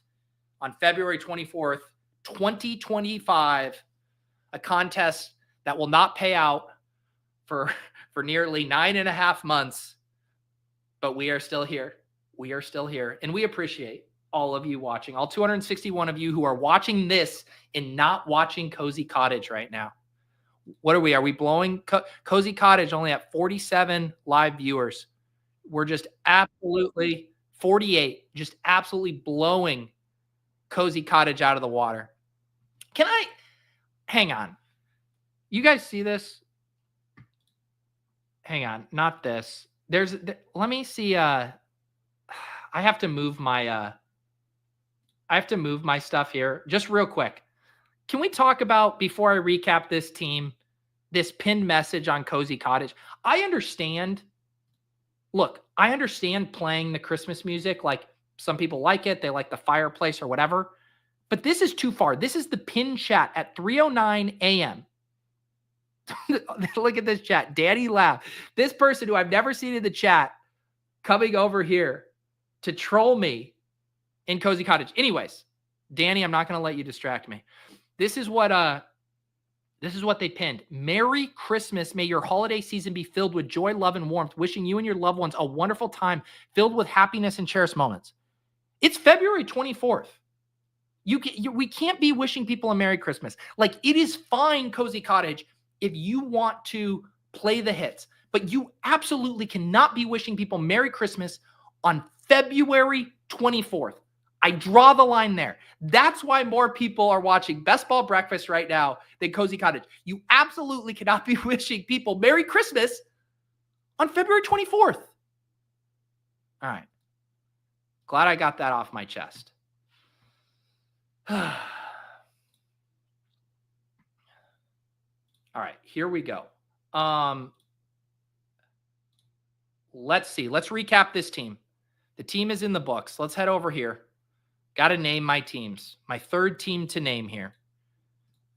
on February 24th, 2025, a contest that will not pay out for nearly 9.5 months, but we are still here. We are still here, and we appreciate all of you watching, all 261 of you who are watching this and not watching Cozy Cottage right now. What are we? Are we blowing Cozy Cottage only at 47 live viewers? We're just absolutely 48, just absolutely blowing Cozy Cottage out of the water. Can I hang on? You guys see this? Hang on, not this. Let me see. I have to move my stuff here just real quick. Can we talk about, before I recap this team, this pinned message on Cozy Cottage? I understand playing the Christmas music. Like, some people like it. They like the fireplace or whatever. But this is too far. This is the pinned chat at 3:09 a.m. Look at this chat. Daddy laugh. This person who I've never seen in the chat coming over here to troll me in Cozy Cottage. Anyways, Danny, I'm not going to let you distract me. This is what they pinned. Merry Christmas. May your holiday season be filled with joy, love, and warmth. Wishing you and your loved ones a wonderful time filled with happiness and cherished moments. It's February 24th. We can't be wishing people a Merry Christmas. Like, it is fine, Cozy Cottage, if you want to play the hits, but you absolutely cannot be wishing people Merry Christmas on February 24th. I draw the line there. That's why more people are watching Best Ball Breakfast right now than Cozy Cottage. You absolutely cannot be wishing people Merry Christmas on February 24th. All right. Glad I got that off my chest. All right, here we go. Let's see. Let's recap this team. The team is in the books. Let's head over here. Got to name my teams. My third team to name here.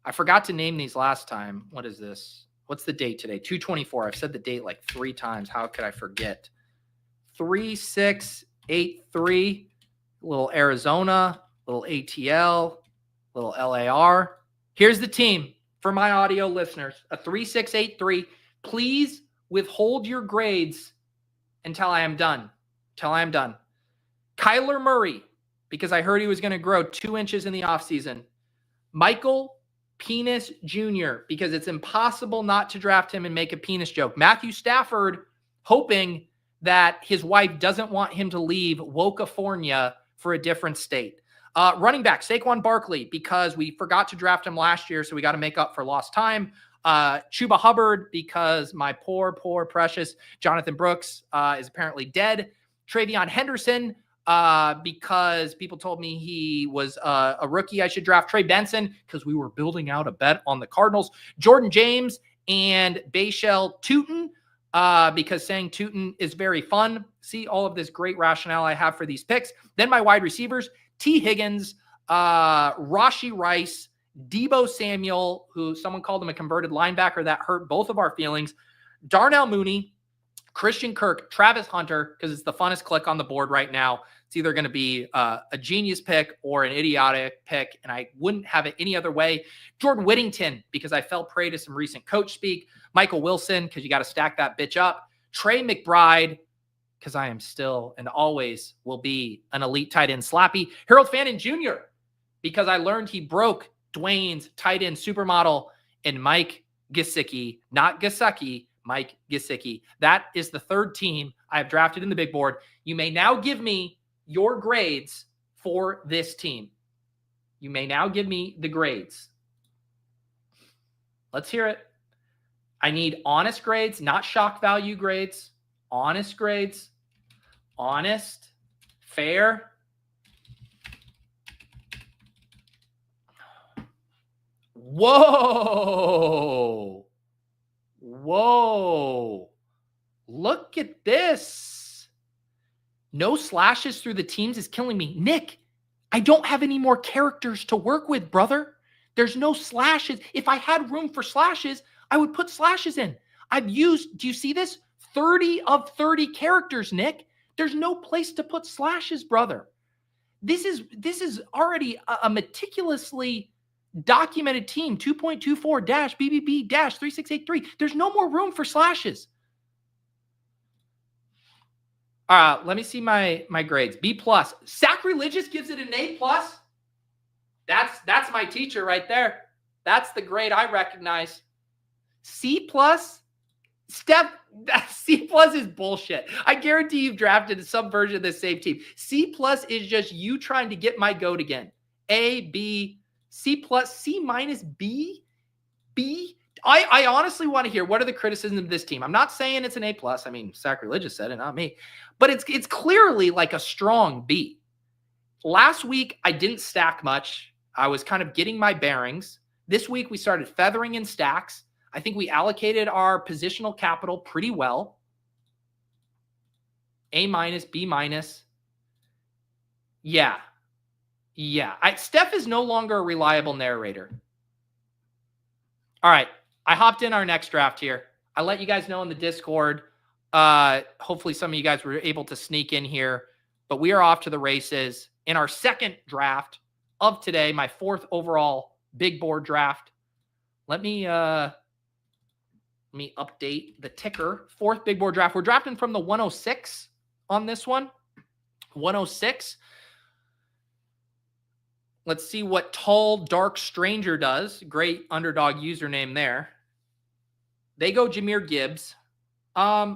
I forgot to name these last time. What is this? What's the date today? 2/24. I've said the date like 3 times. How could I forget? 3683. Little Arizona, little ATL, little LAR. Here's the team for my audio listeners. A 3683. Please withhold your grades until I am done. Kyler Murray, because I heard he was going to grow 2 inches in the offseason. Michael Penix Jr., because it's impossible not to draft him and make a penis joke. Matthew Stafford, hoping that his wife doesn't want him to leave Wocafornia for a different state. Running back, Saquon Barkley, because we forgot to draft him last year, so we got to make up for lost time. Chuba Hubbard, because my poor, precious Jonathan Brooks is apparently dead. TreVeyon Henderson, because people told me he was a rookie I should draft. Trey Benson, because we were building out a bet on the Cardinals. Jordan James and Bashel Tootin, because saying Tootin is very fun. See all of this great rationale I have for these picks. Then my wide receivers, T. Higgins, Rashee Rice, Deebo Samuel, who someone called him a converted linebacker. That hurt both of our feelings. Darnell Mooney, Christian Kirk, Travis Hunter, because it's the funnest click on the board right now. It's either going to be a genius pick or an idiotic pick, and I wouldn't have it any other way. Jordan Whittington, because I fell prey to some recent coach speak. Michael Wilson, because you got to stack that bitch up. Trey McBride, because I am still and always will be an elite tight end slappy. Harold Fannin Jr., because I learned he broke Dwayne's tight end supermodel, and Mike Gesicki, not Gesicki, Mike Gesicki. That is the third team I have drafted in the big board. You may now give me your grades for this team. You may now give me the grades. Let's hear it. I need honest grades, not shock value grades. Honest grades. Honest. Fair. Whoa. Whoa. Look at this. No slashes through the teams is killing me. Nick, I don't have any more characters to work with, brother. There's no slashes. If I had room for slashes, I would put slashes in. I've used, do you see this? 30 of 30 characters, Nick. There's no place to put slashes, brother. This is already a meticulously documented team, 2.24-BBB-3683. There's no more room for slashes. Let me see my grades. B+. Sacrilegious gives it an A+. That's my teacher right there. That's the grade I recognize. C+. Steph, C+ is bullshit. I guarantee you've drafted some version of this same team. C+ is just you trying to get my goat again. A, B, C+, C-, B, B. I honestly want to hear what are the criticisms of this team. I'm not saying it's an A+. I mean, Sacrilegious said it, not me. But it's clearly like a strong B. Last week, I didn't stack much. I was kind of getting my bearings. This week, we started feathering in stacks. I think we allocated our positional capital pretty well. A-, B-. Yeah. Steph is no longer a reliable narrator. All right. I hopped in our next draft here. I let you guys know in the Discord. Hopefully some of you guys were able to sneak in here. But we are off to the races in our second draft of today, my fourth overall big board draft. Let me update the ticker. Fourth big board draft. We're drafting from the 106 on this one. 106. Let's see what Tall Dark Stranger does. Great underdog username there. They go Jahmyr Gibbs. I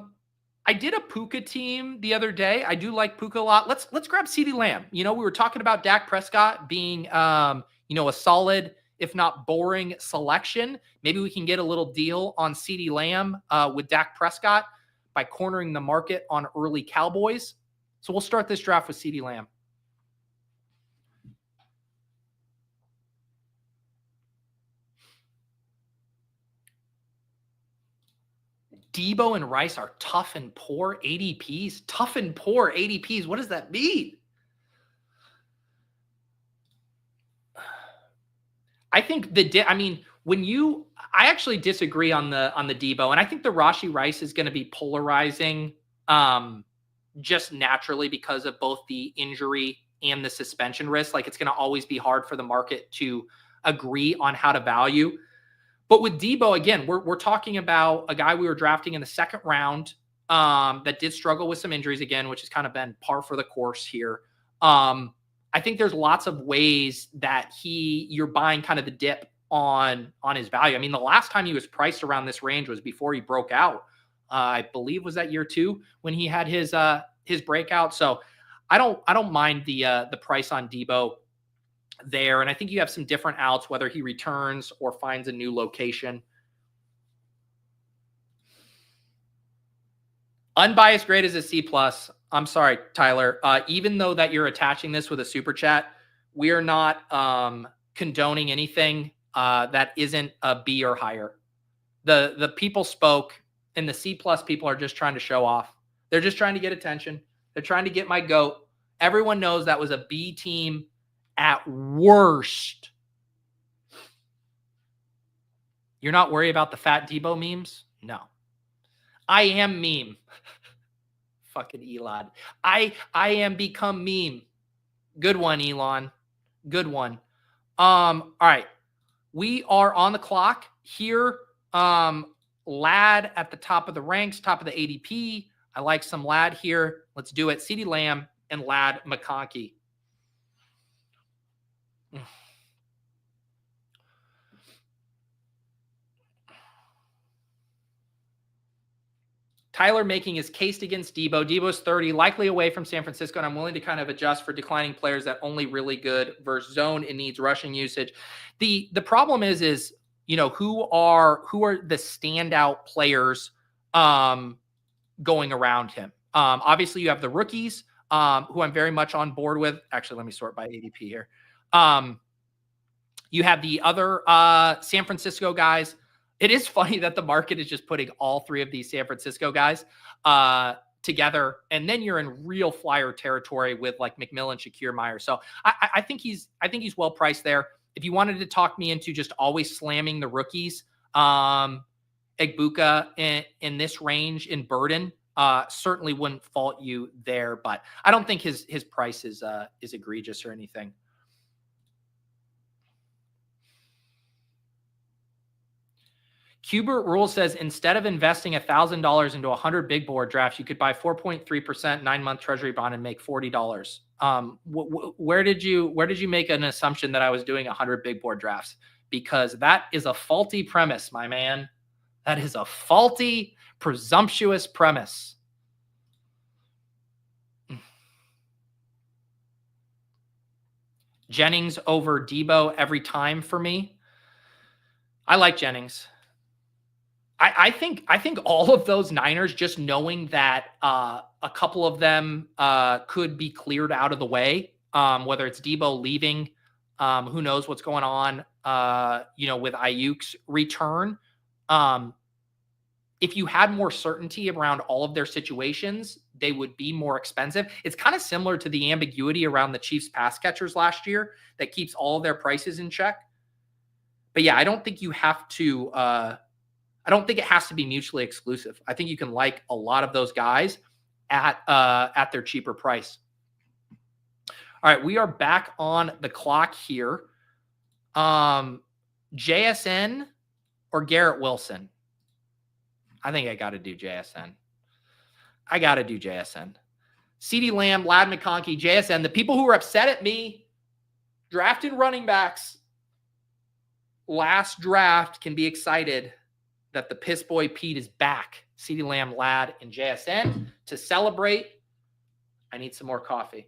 did a Puka team the other day. I do like Puka a lot. Let's grab CeeDee Lamb. You know, we were talking about Dak Prescott being a solid, if not boring, selection. Maybe we can get a little deal on CeeDee Lamb with Dak Prescott by cornering the market on early Cowboys. So we'll start this draft with CeeDee Lamb. Debo and Rice are tough and poor ADPs. Tough and poor ADPs. What does that mean? I think I actually disagree on the Debo, and I think the Rashee Rice is going to be polarizing just naturally because of both the injury and the suspension risk. Like, it's going to always be hard for the market to agree on how to value. But with Debo, again, we're talking about a guy we were drafting in the second round that did struggle with some injuries again, which has kind of been par for the course here. I think there's lots of ways that you're buying kind of the dip on his value. I mean, the last time he was priced around this range was before he broke out. I believe was that year 2 when he had his breakout. So I don't mind the price on Debo there. And I think you have some different outs, whether he returns or finds a new location. Unbiased grade is a C+. I'm sorry, Tyler. Even though that you're attaching this with a super chat, we are not condoning anything that isn't a B or higher. The people spoke, and the C+ people are just trying to show off. They're just trying to get attention. They're trying to get my goat. Everyone knows that was a B team at worst. You're not worried about the fat Debo memes? No. I am meme. Fucking Elon. I am become meme. Good one, Elon. Good one. All right. We are on the clock here. Lad at the top of the ranks, top of the ADP. I like some Lad here. Let's do it. CeeDee Lamb and Lad McConkey. Tyler making his case against Debo. Debo's 30, likely away from San Francisco, and I'm willing to kind of adjust for declining players that only really good versus zone and needs rushing usage. The problem is who are the standout players going around him. Obviously, you have the rookies who I'm very much on board with. Actually, let me sort by ADP here. You have the other San Francisco guys. It is funny that the market is just putting all 3 of these San Francisco guys together, and then you're in real flyer territory with like McMillian, Shakir, Myers. So I think he's well priced there. If you wanted to talk me into just always slamming the rookies, Egbuka in this range in Burden, certainly wouldn't fault you there. But I don't think his price is egregious or anything. Cubert Rule says instead of investing $1,000 into 100 big board drafts, you could buy 4.3% 9-month Treasury bond and make $40. Where did you make an assumption that I was doing 100 big board drafts? Because that is a faulty premise, my man. That is a faulty, presumptuous premise. Jennings over Debo every time for me. I like Jennings. I think all of those Niners, just knowing that a couple of them could be cleared out of the way, whether it's Debo leaving, who knows what's going on, with Ayuk's return. If you had more certainty around all of their situations, they would be more expensive. It's kind of similar to the ambiguity around the Chiefs pass catchers last year that keeps all of their prices in check. But yeah, I don't think you have to. I don't think it has to be mutually exclusive. I think you can like a lot of those guys at their cheaper price. All right, we are back on the clock here. JSN or Garrett Wilson? I think I got to do JSN. CeeDee Lamb, Lad McConkey, JSN. The people who were upset at me drafting running backs last draft can be excited that the piss boy Pete is back. CeeDee Lamb, Lad, and JSN to celebrate. I need some more coffee.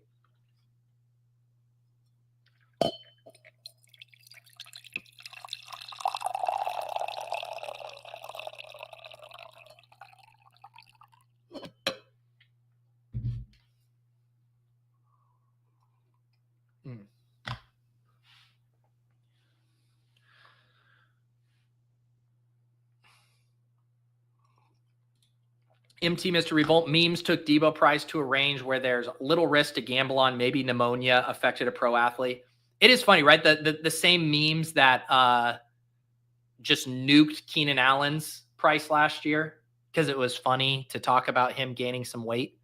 MT Mr. Revolt memes took Debo Price to a range where there's little risk to gamble on. Maybe pneumonia affected a pro athlete. It is funny, right? The same memes that just nuked Keenan Allen's price last year because it was funny to talk about him gaining some weight.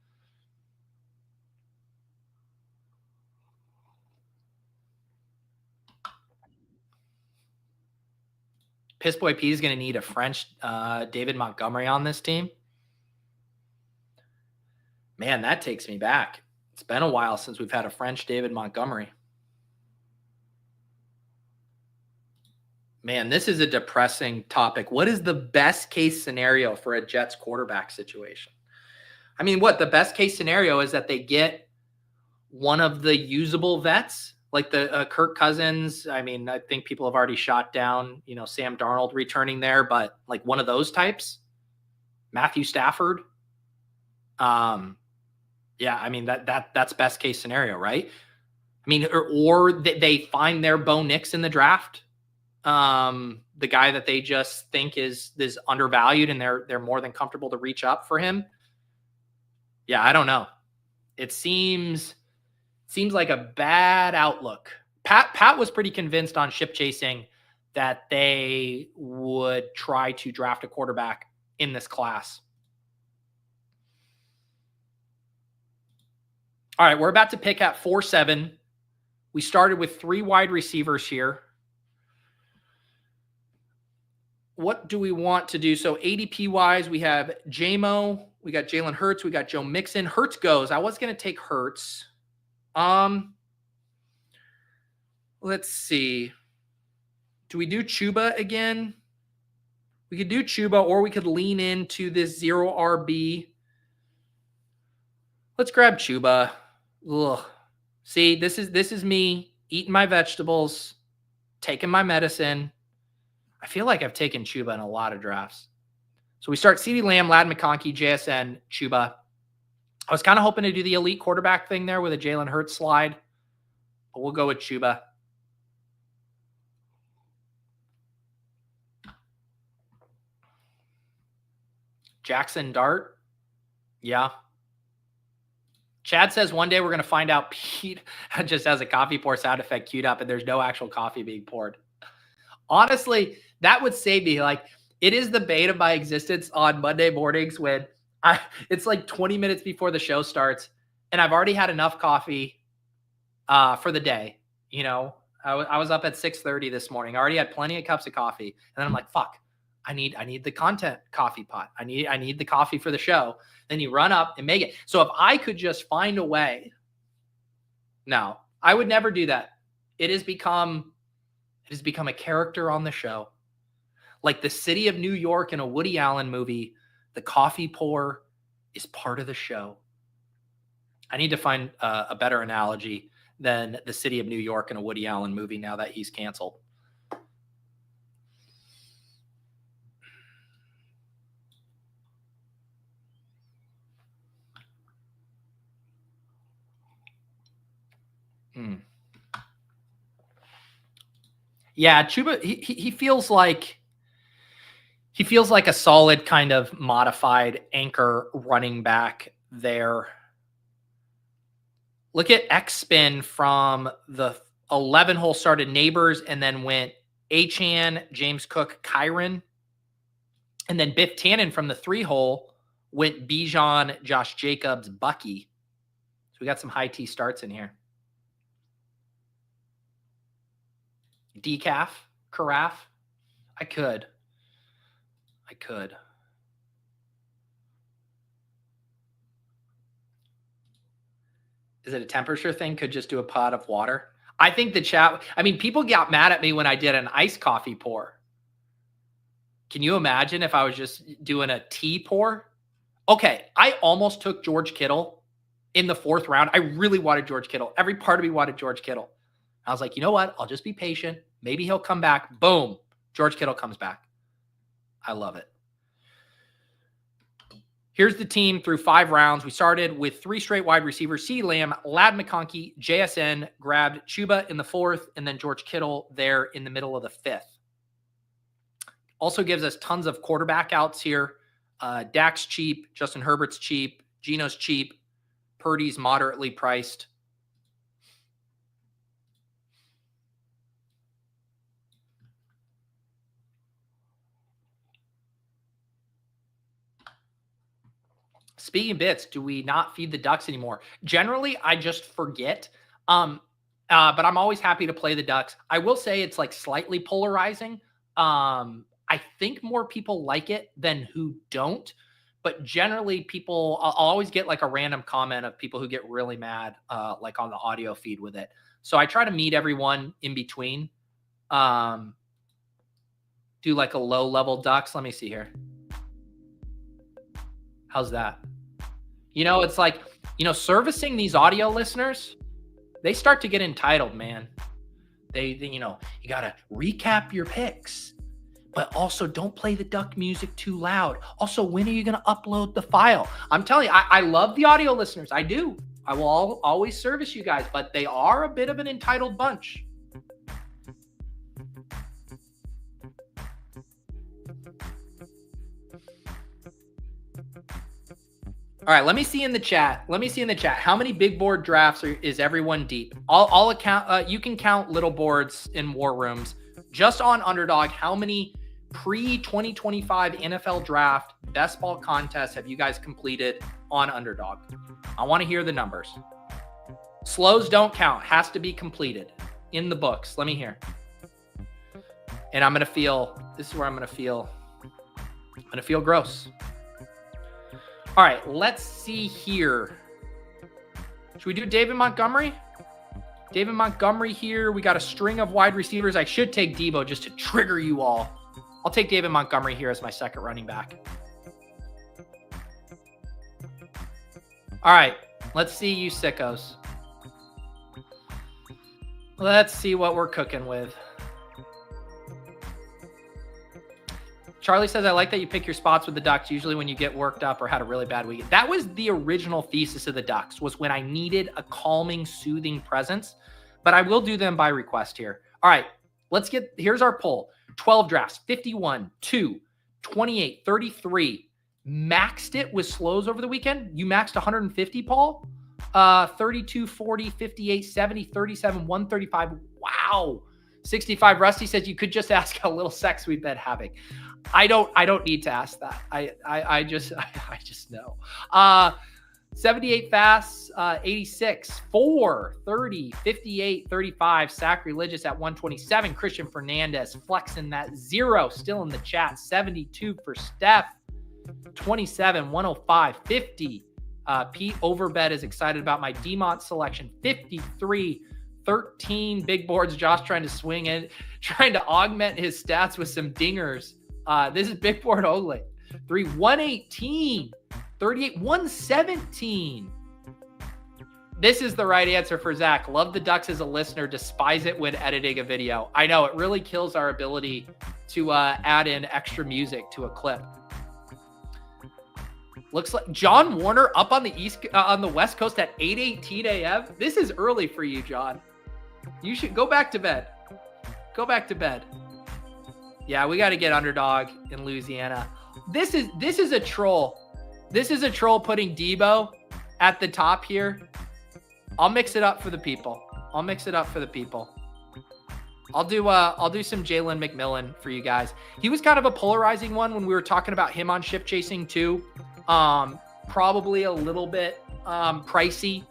Pissboy P is going to need a French David Montgomery on this team. Man, that takes me back. It's been a while since we've had a French David Montgomery. Man, this is a depressing topic. What is the best case scenario for a Jets quarterback situation? I mean, the best case scenario is that they get one of the usable vets, like the Kirk Cousins. I mean, I think people have already shot down, Sam Darnold returning there, but like one of those types, Matthew Stafford. Yeah, I mean, that's best case scenario, right? I mean, or they find their Bo Nix in the draft. The guy that they just think is undervalued and they're more than comfortable to reach up for him. Yeah, I don't know. It seems like a bad outlook. Pat was pretty convinced on ship chasing that they would try to draft a quarterback in this class. All right, we're about to pick at 4-7. We started with 3 wide receivers here. What do we want to do? So ADP-wise, we have JMO, we got Jalen Hurts, we got Joe Mixon. Hurts goes. I was going to take Hurts. Let's see. Do we do Chuba again? We could do Chuba, or we could lean into this 0 RB. Let's grab Chuba. Ugh. See, this is me eating my vegetables, taking my medicine. I feel like I've taken Chuba in a lot of drafts. So we start CeeDee Lamb, McConkey, JSN, Chuba. I was kind of hoping to do the elite quarterback thing there with a Jalen Hurts slide, but we'll go with Chuba. Jackson Dart. Yeah. Chad says one day we're going to find out Pete just has a coffee pour sound effect queued up and there's no actual coffee being poured. Honestly, that would save me. Like, it is the bane of my existence on Monday mornings when it's like 20 minutes before the show starts and I've already had enough coffee for the day. I was up at 6:30 this morning. I already had plenty of cups of coffee. And then I'm like, fuck, I need the content coffee pot. I need the coffee for the show. Then you run up and make it. So if I could just find a way. No, I would never do that. It has become a character on the show. Like the city of New York in a Woody Allen movie, the coffee pour is part of the show. I need to find a better analogy than the city of New York in a Woody Allen movie now that he's canceled. Yeah, Chuba, he feels like a solid kind of modified anchor running back there. Look at X spin from the 11 hole started Neighbors and then went Achane, James Cook, Kyron. And then Biff Tannen from the 3 hole went Bijan, Josh Jacobs, Bucky. So we got some high T starts in here. Decaf, carafe. I could. Is it a temperature thing? Could just do a pot of water. I think the chat, people got mad at me when I did an iced coffee pour. Can you imagine if I was just doing a tea pour? Okay, I almost took George Kittle in the 4th round. I really wanted George Kittle. Every part of me wanted George Kittle. I was like, you know what? I'll just be patient. Maybe he'll come back. Boom. George Kittle comes back. I love it. Here's the team through 5 rounds. We started with 3 straight wide receivers. CeeDee Lamb, McConkey, JSN, grabbed Chuba in the 4th, and then George Kittle there in the middle of the 5th. Also gives us tons of quarterback outs here. Dak's cheap. Justin Herbert's cheap. Geno's cheap. Purdy's moderately priced. Speaking of bits, do we not feed the Ducks anymore? Generally, I just forget. But I'm always happy to play the Ducks. I will say it's like slightly polarizing. I think more people like it than who don't. But generally, I'll always get like a random comment of people who get really mad, like on the audio feed with it. So I try to meet everyone in between. Do like a low-level Ducks. Let me see here. How's that? It's like, servicing these audio listeners, they start to get entitled, man. They you got to recap your picks, but also don't play the Duck music too loud. Also, when are you going to upload the file? I'm telling you, I love the audio listeners. I do. I will always service you guys, but they are a bit of an entitled bunch. All right, let me see in the chat. How many big board drafts is everyone deep? I'll account. You can count little boards in war rooms. Just on Underdog, how many pre-2025 NFL draft best ball contests have you guys completed on Underdog? I want to hear the numbers. Slows don't count. Has to be completed in the books. Let me hear. And I'm going to feel, this is where I'm going to feel gross. All right, let's see here. Should we do David Montgomery? David Montgomery here. We got a string of wide receivers. I should take Debo just to trigger you all. I'll take David Montgomery here as my second running back. All right, let's see you sickos. Let's see what we're cooking with. Charlie says, I like that you pick your spots with the Ducks, usually when you get worked up or had a really bad week. That was the original thesis of the Ducks, was when I needed a calming, soothing presence. But I will do them by request here. All right, here's our poll. 12 drafts, 51, 2, 28, 33. Maxed it with slows over the weekend. You maxed 150, Paul. 32, 40, 58, 70, 37, 135. Wow. 65. Rusty says you could just ask how little sex we've been having. I don't need to ask that. I just know. 78 fast, 86, 4, 30, 58, 35, sacrilegious at 127. Christian Fernandez flexing that 0 still in the chat. 72 for Steph, 27, 105, 50. Pete Overbet is excited about my DeMont selection. 53, 13 big boards. Josh trying to swing it, trying to augment his stats with some dingers. This is big board only. 3, 118, 38, 117. This is the right answer for Zach. Love the Ducks as a listener. Despise it when editing a video. I know it really kills our ability to add in extra music to a clip. Looks like John Warner up on the West Coast at 8:18 a.m. This is early for you, John. You should go back to bed. Go back to bed. Yeah, we got to get Underdog in Louisiana. This is a troll. This is a troll putting Debo at the top here. I'll mix it up for the people. I'll do some Jalen McMillian for you guys. He was kind of a polarizing one when we were talking about him on ship chasing too. Probably a little bit pricey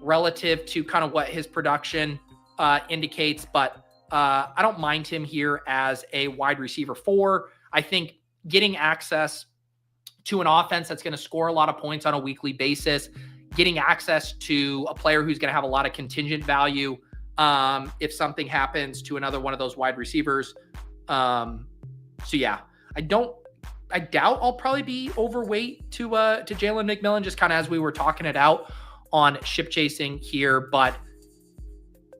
relative to kind of what his production indicates, but I don't mind him here as a wide receiver 4. I think getting access to an offense that's going to score a lot of points on a weekly basis, getting access to a player who's going to have a lot of contingent value if something happens to another one of those wide receivers. So yeah, I doubt I'll probably be overweight to Jalen McMillian, just kind of as we were talking it out on ship chasing here. But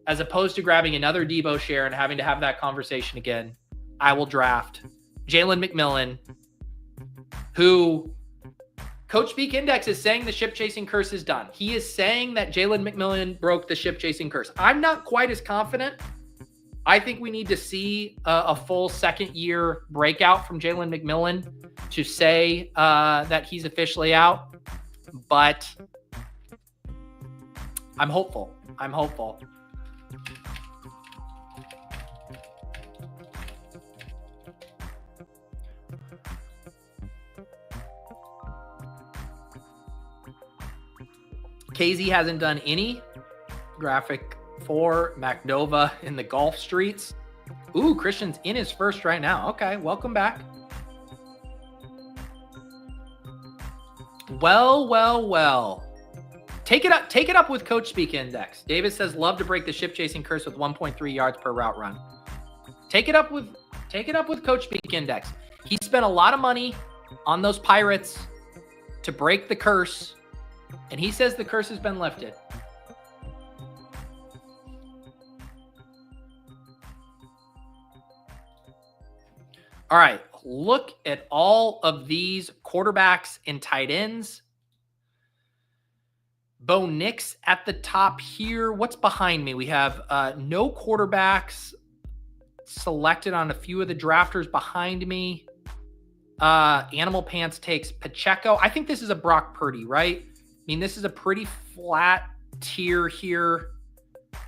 as opposed to grabbing another Debo share and having to have that conversation again, I will draft Jalen McMillian, who Coach Speak Index is saying the ship chasing curse is done. He is saying that Jalen McMillian broke the ship chasing curse. I'm not quite as confident. I think we need to see a full second year breakout from Jalen McMillian to say that he's officially out, but I'm hopeful. I'm hopeful. KZ hasn't done any graphic for MacNova in the golf streets. Ooh, Christian's in his first right now. Okay, welcome back. Well. Take it up with Coach Speak Index. David says, love to break the ship chasing curse with 1.3 yards per route run. Take it up with Coach Speak Index. He spent a lot of money on those Pirates to break the curse, and he says the curse has been lifted. All right, look at all of these quarterbacks and tight ends. Bo Nix at the top here. What's behind me? We have no quarterbacks selected on a few of the drafters behind me. Animal Pants takes Pacheco. I think this is a Brock Purdy, right? I mean, this is a pretty flat tier here.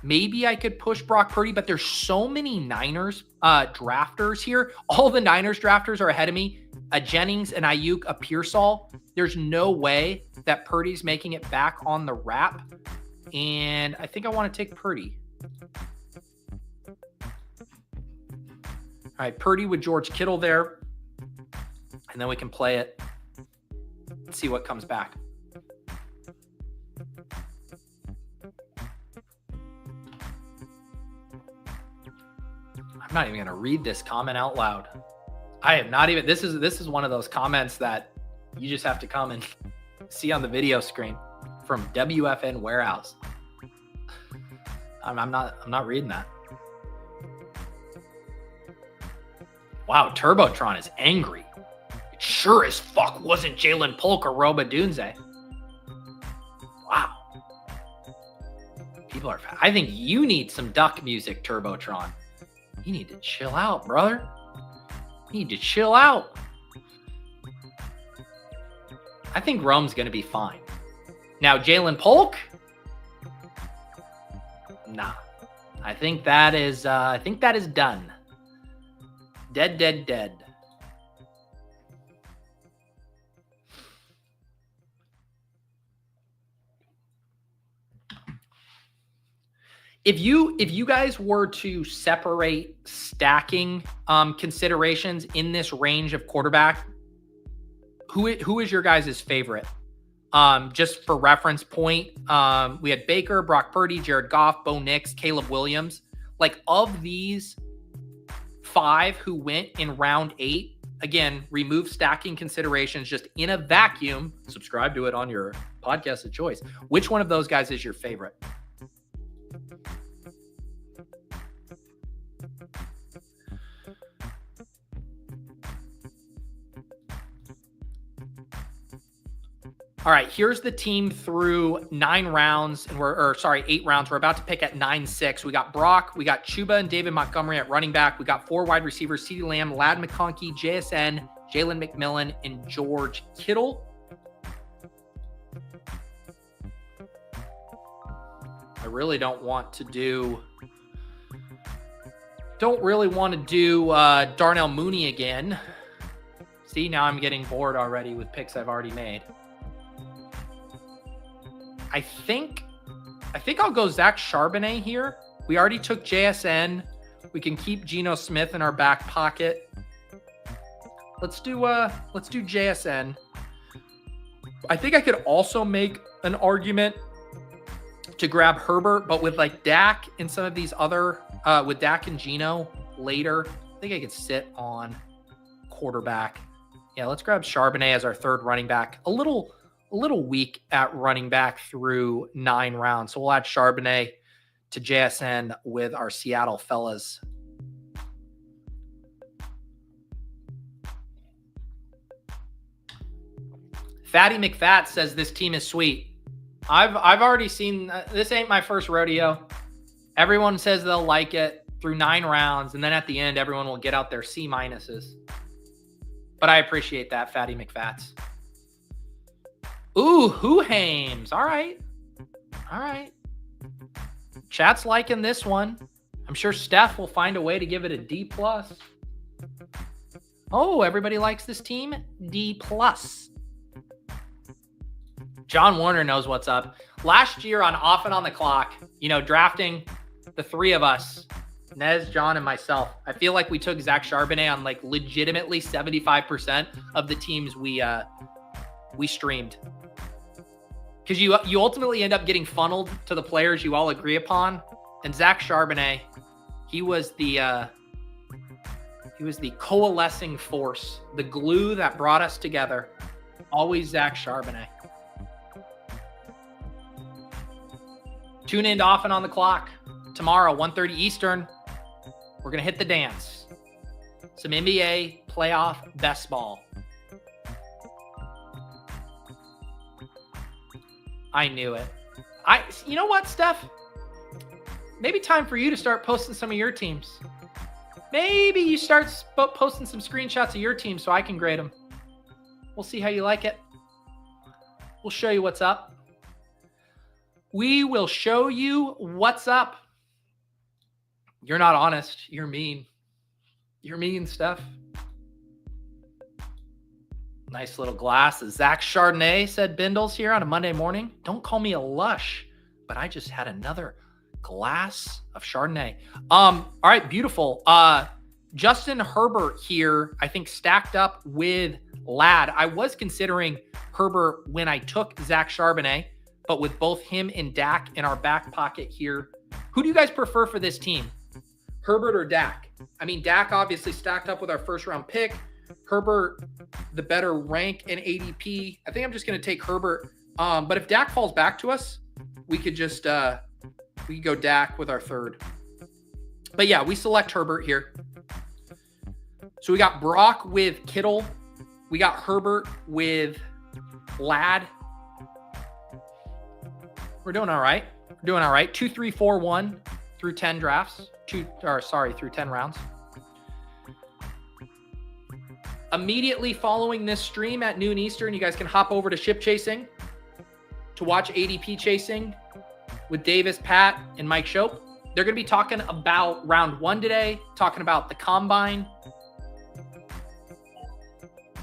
Maybe I could push Brock Purdy, but there's so many Niners drafters here. All the Niners drafters are ahead of me. A Jennings, an Ayuk, a Pearsall. There's no way that Purdy's making it back on the wrap. And I think I want to take Purdy. All right, Purdy with George Kittle there. And then we can play it. See what comes back. I'm not even going to read this comment out loud. I am not even, this is one of those comments that you just have to come and see on the video screen from WFN Warehouse. I'm not reading that. Wow, Turbotron is angry. It sure as fuck wasn't Jalen Polk or Roba Dunze. Wow. People are, I think you need some duck music, Turbotron. You need to chill out, brother. You need to chill out. I think Rome's going to be fine. Now, Jalen Polk? Nah. I think that is done. Dead. If you guys were to separate stacking considerations in this range of quarterback, who is your guys' favorite? Just for reference point, we had Baker, Brock Purdy, Jared Goff, Bo Nix, Caleb Williams. Like, of these 5 who went in round 8, again, remove stacking considerations just in a vacuum. Subscribe to it on your podcast of choice. Which one of those guys is your favorite? All right, here's the team through 9 rounds, and 8 rounds. We're about to pick at 9-6. We got Brock, we got Chuba and David Montgomery at running back. We got 4 wide receivers: CeeDee Lamb, Lad McConkey, JSN, Jalen McMillian, and George Kittle. I really don't really want to do Darnell Mooney again. See, now I'm getting bored already with picks I've already made. I think I'll go Zach Charbonnet here. We already took JSN. We can keep Geno Smith in our back pocket. Let's do JSN. I think I could also make an argument to grab Herbert, but with like Dak and some of these other with Dak and Geno later, I think I could sit on quarterback. Yeah, let's grab Charbonnet as our 3rd running back. A little weak at running back through 9 rounds. So we'll add Charbonnet to JSN with our Seattle fellas. Fatty McFat says this team is sweet. I've already seen, this ain't my first rodeo. Everyone says they'll like it through 9 rounds, and then at the end, everyone will get out their C-minuses. But I appreciate that, Fatty McFats. Ooh, Hoohames. All right. All right. Chat's liking this one. I'm sure Steph will find a way to give it a D+. Oh, everybody likes this team? D+. John Warner knows what's up. Last year on Off and On the Clock, drafting the three of us, Nez, John, and myself, I feel like we took Zach Charbonnet on like legitimately 75% of the teams we streamed. Because you ultimately end up getting funneled to the players you all agree upon. And Zach Charbonnet, he was the coalescing force, the glue that brought us together. Always Zach Charbonnet. Tune in to Off and On the Clock tomorrow, 1:30 Eastern. We're going to hit the dance. Some NBA playoff best ball. I knew it. You know what, Steph? Maybe time for you to start posting some of your teams. Maybe you start posting some screenshots of your team so I can grade them. We'll see how you like it. We'll show you what's up. We will show you what's up. You're not honest. You're mean. You're mean, Steph. Nice little glass of Zach Chardonnay, said Bindles here on a Monday morning. Don't call me a lush, but I just had another glass of Chardonnay. All right, beautiful. Justin Herbert here, I think stacked up with Ladd. I was considering Herbert when I took Zach Charbonnet, but with both him and Dak in our back pocket here, who do you guys prefer for this team? Herbert or Dak? I mean, Dak obviously stacked up with our first round pick. Herbert, the better rank in ADP. I think I'm just going to take Herbert. But if Dak falls back to us, we could just we could go Dak with our third. But yeah, we select Herbert here. So we got Brock with Kittle. We got Herbert with Ladd. We're doing all right. We're doing all right. 2, 3, 4, 1 through 10 drafts. Through 10 rounds. Immediately following this stream at noon Eastern, you guys can hop over to Ship Chasing to watch ADP Chasing with Davis, Pat, and Mike Shope. They're going to be talking about round 1 today, talking about the combine.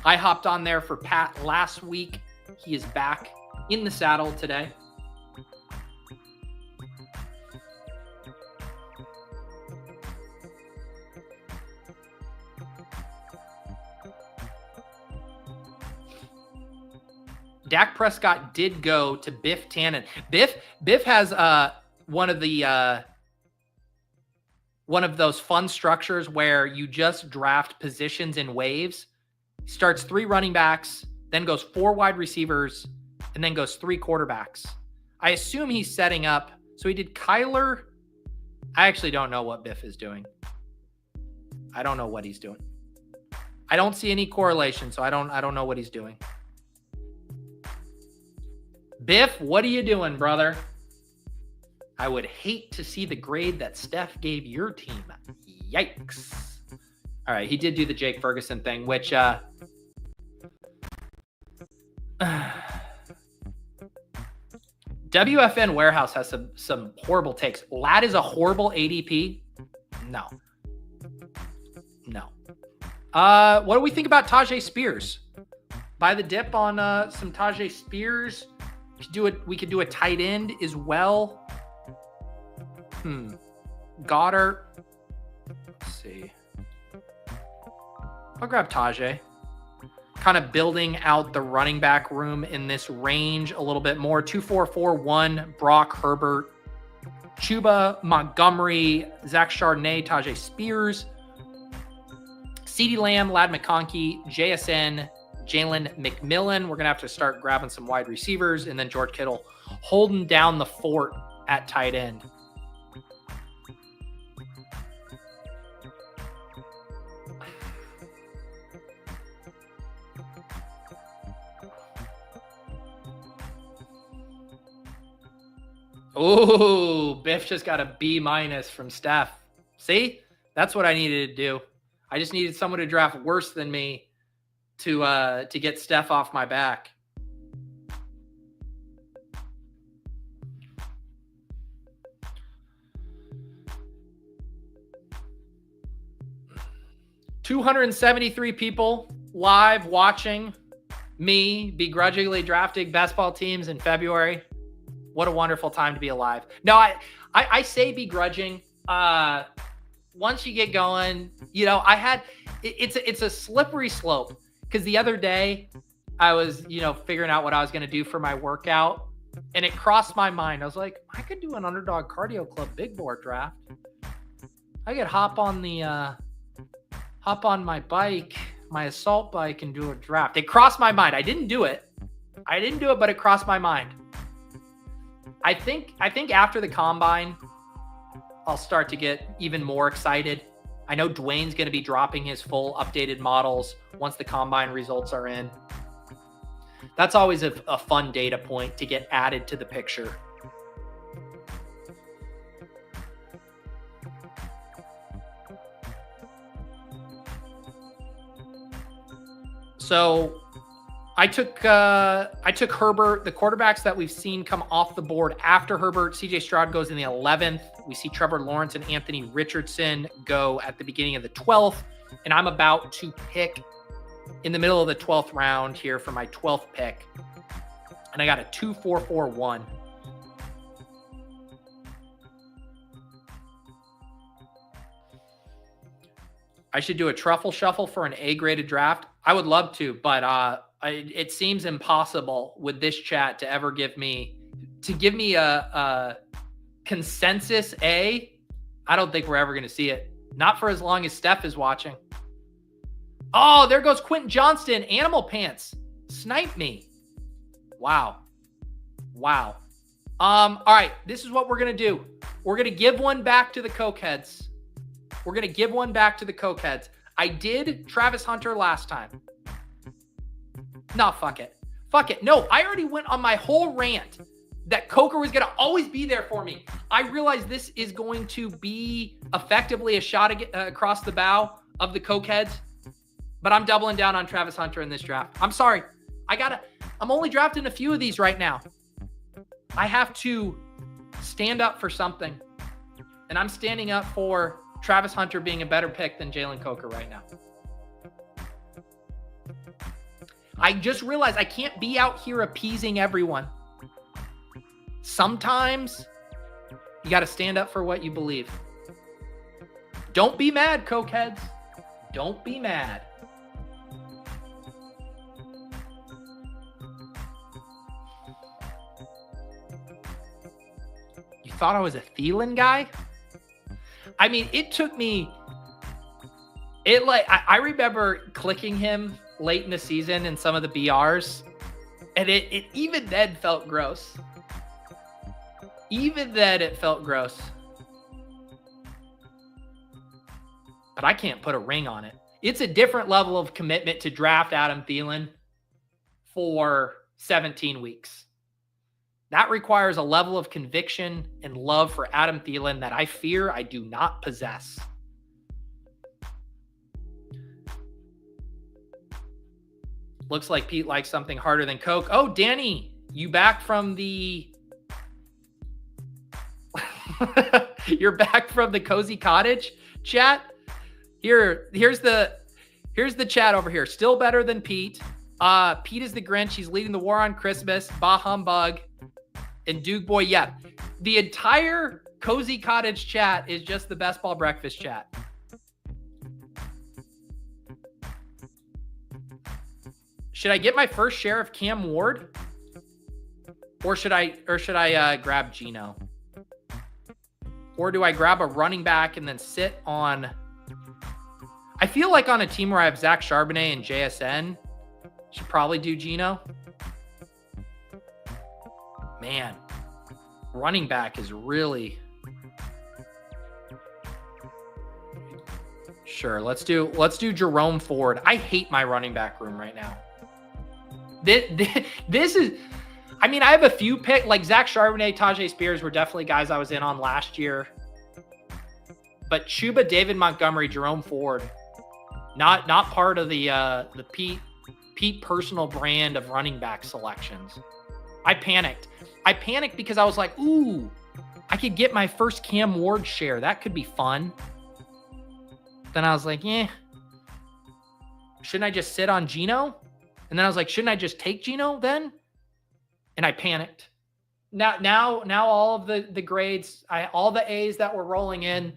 I hopped on there for Pat last week. He is back in the saddle today. Dak Prescott did go to Biff Tannen. Biff has one of those fun structures where you just draft positions in waves. Starts 3 running backs, then goes 4 wide receivers, and then goes 3 quarterbacks. I assume he's setting up. So he did Kyler. I actually don't know what Biff is doing. I don't know what he's doing. I don't see any correlation, so I don't know what he's doing. Biff, what are you doing, brother? I would hate to see the grade that Steph gave your team. Yikes. All right, he did do the Jake Ferguson thing, which WFN Warehouse has some horrible takes. Ladd is a horrible ADP. No. What do we think about Tajay Spears? Buy the dip on some Tajay Spears. We could do a tight end as well. Goddard. Let's see. I'll grab Tajay. Kind of building out the running back room in this range a little bit more. 2, 4, 4, 1. Brock, Herbert, Chuba, Montgomery, Zach Chardonnay, Tajay Spears, CeeDee Lamb, Ladd McConkey, JSN, Jalen McMillian. We're going to have to start grabbing some wide receivers. And then George Kittle holding down the fort at tight end. Oh, Biff just got a B- from Steph. See? That's what I needed to do. I just needed someone to draft worse than me to get Steph off my back. $273 people live watching me begrudgingly drafting best ball teams in February. What a wonderful time to be alive. No, I say begrudging. Once you get going, you know, it's a slippery slope, because the other day I was, you know, figuring out what I was going to do for my workout, and it crossed my mind. I was like, I could do an Underdog Cardio Club big board draft. I could hop on my bike, my assault bike, and do a draft. It crossed my mind. I didn't do it, but it crossed my mind. I think after the combine, I'll start to get even more excited. I know Dwayne's going to be dropping his full updated models once the combine results are in. That's always a fun data point to get added to the picture. So I took Herbert. The quarterbacks that we've seen come off the board after Herbert, CJ Stroud goes in the 11th. We see Trevor Lawrence and Anthony Richardson go at the beginning of the 12th. And I'm about to pick in the middle of the 12th round here for my 12th pick. And I got a 2-4-4-1. I should do a truffle shuffle for an A-graded draft. I would love to, but it seems impossible with this chat to ever give me a consensus A. I don't think we're ever going to see it. Not for as long as Steph is watching. Oh, there goes Quentin Johnston. Animal Pants. Snipe me. Wow. All right. This is what we're going to do. We're going to give one back to the Cokeheads. I did Travis Hunter last time. No, fuck it. No, I already went on my whole rant that Coker was going to always be there for me. I realize this is going to be effectively a shot across the bow of the Cokeheads, but I'm doubling down on Travis Hunter in this draft. I'm sorry. I'm only drafting a few of these right now. I have to stand up for something, and I'm standing up for Travis Hunter being a better pick than Jalen Coker right now. I just realized I can't be out here appeasing everyone. Sometimes you got to stand up for what you believe. Don't be mad, Cokeheads. Don't be mad. You thought I was a Thielen guy? I mean, it took me, I remember clicking him late in the season in some of the BRs, and it even then felt gross. Even then it felt gross. But I can't put a ring on it. It's a different level of commitment to draft Adam Thielen for 17 weeks. That requires a level of conviction and love for Adam Thielen that I fear I do not possess. Looks like Pete likes something harder than Coke. Oh, Danny, you back from the... You're back from the Cozy Cottage chat? Here's the chat over here. Still better than Pete. Pete is the Grinch. He's leading the war on Christmas. Bah humbug. And Duke Boy, yeah. The entire Cozy Cottage chat is just the Best Ball Breakfast chat. Should I get my first share of Cam Ward? Or should I grab Geno? Or do I grab a running back and then sit on... I feel like on a team where I have Zach Charbonnet and JSN, should probably do Geno. Man, running back is really... Sure, let's do Jerome Ford. I hate my running back room right now. This is... I mean, I have a few picks, like Zach Charbonnet, Tajay Spears were definitely guys I was in on last year. But Chuba, David Montgomery, Jerome Ford, not part of the Pete Pete personal brand of running back selections. I panicked. I panicked because I was like, ooh, I could get my first Cam Ward share. That could be fun. Then I was like, shouldn't I just sit on Geno? And then I was like, shouldn't I just take Geno then? And I panicked. Now all of the grades, all the A's that were rolling in,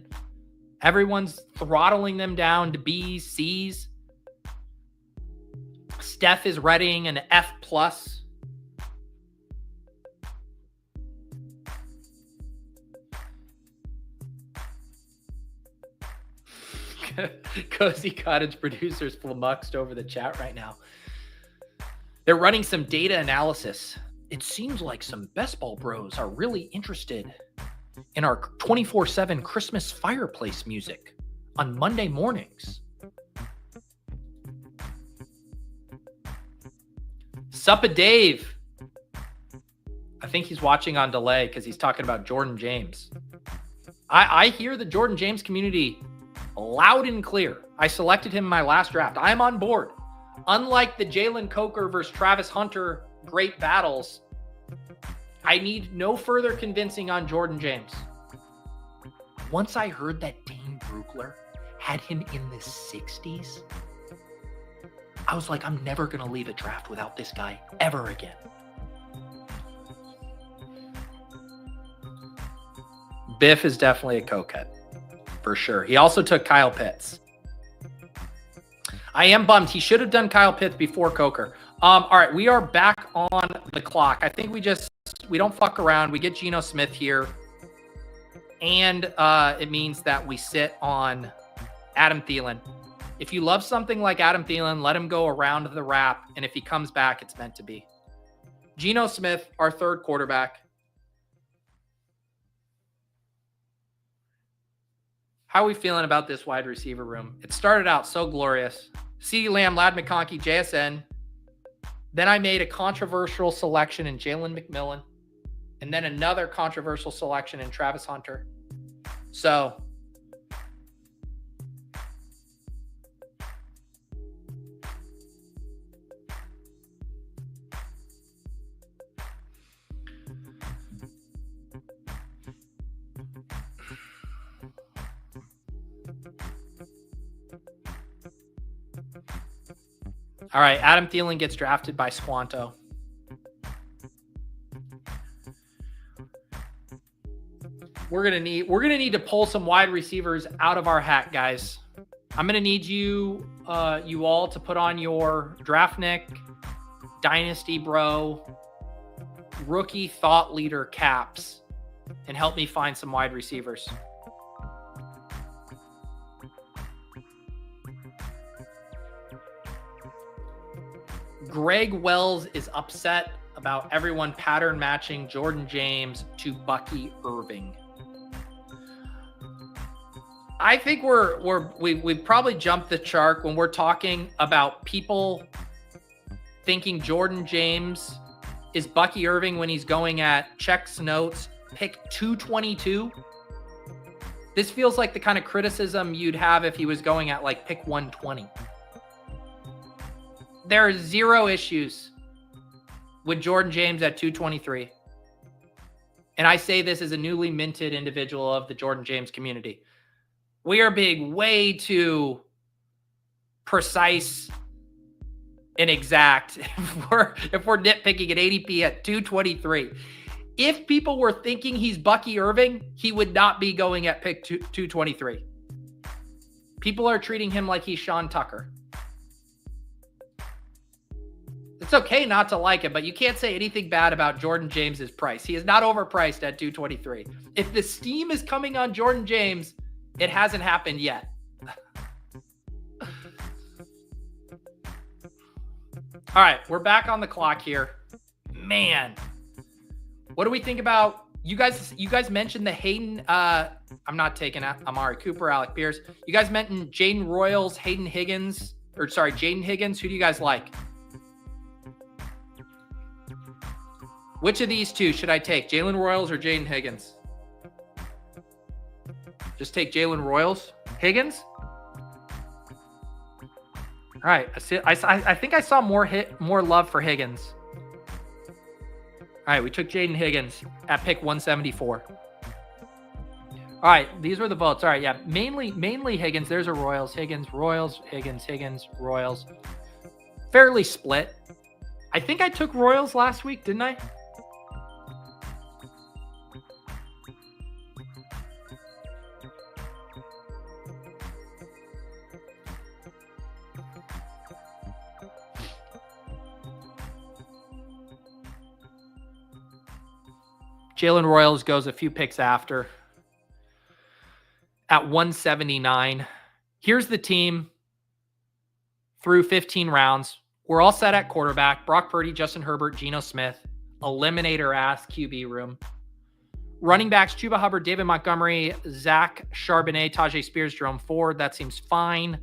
everyone's throttling them down to B's, C's. Steph is readying an F+. Cozy Cottage producers flummoxed over the chat right now. They're running some data analysis. It seems like some best ball bros are really interested in our 24/7 Christmas fireplace music on Monday mornings. Suppa Dave. I think he's watching on delay because he's talking about Jordan James. I hear the Jordan James community loud and clear. I selected him in my last draft. I'm on board. Unlike the Jalen Coker versus Travis Hunter great battles, I need no further convincing on Jordan James. Once I heard that Dane Brugler had him in the 60s, I was like, I'm never going to leave a draft without this guy ever again. Biff is definitely a cokehead, for sure. He also took Kyle Pitts. I am bummed. He should have done Kyle Pitts before Coker. All right, we are back on the clock. I think we don't fuck around. We get Geno Smith here. And it means that we sit on Adam Thielen. If you love something like Adam Thielen, let him go around the wrap. And if he comes back, it's meant to be. Geno Smith, our third quarterback. How are we feeling about this wide receiver room? It started out so glorious. CeeDee Lamb, Lad McConkey, JSN. Then I made a controversial selection in Jalen McMillian. And then another controversial selection in Travis Hunter. So all right, Adam Thielen gets drafted by Squanto. We're gonna need to pull some wide receivers out of our hat, guys. I'm gonna need you all to put on your Draftnik, Dynasty Bro, Rookie Thought Leader caps and help me find some wide receivers. Greg Wells is upset about everyone pattern matching Jordan James to Bucky Irving. I think we've probably jumped the shark when we're talking about people thinking Jordan James is Bucky Irving when he's going at checks notes, pick 222. This feels like the kind of criticism you'd have if he was going at like pick 120. There are zero issues with Jordan James at 223. And I say this as a newly minted individual of the Jordan James community. We are being way too precise and exact if we're nitpicking an ADP at 223. If people were thinking he's Bucky Irving, he would not be going at pick 223. People are treating him like he's Sean Tucker. It's okay not to like it, but you can't say anything bad about Jordan James's price. He is not overpriced at 223. If the steam is coming on Jordan James, it hasn't happened yet. All right, we're back on the clock here. Man, what do we think about you guys mentioned the Hayden I'm not taking Amari Cooper, Alec Pierce. You guys mentioned Jayden Royals, Jayden Higgins. Who do you guys like? Which of these two should I take? Jalen Royals or Jayden Higgins? Just take Jalen Royals? Higgins? All right. I think I saw more love for Higgins. All right. We took Jayden Higgins at pick 174. All right. These were the votes. All right. Yeah. Mainly Higgins. There's a Royals. Higgins, Royals, Higgins, Royals. Fairly split. I think I took Royals last week, didn't I? Jalen Royals goes a few picks after at 179. Here's the team through 15 rounds. We're all set at quarterback. Brock Purdy, Justin Herbert, Geno Smith. Eliminator-ass QB room. Running backs, Chuba Hubbard, David Montgomery, Zach Charbonnet, Tajay Spears, Jerome Ford. That seems fine.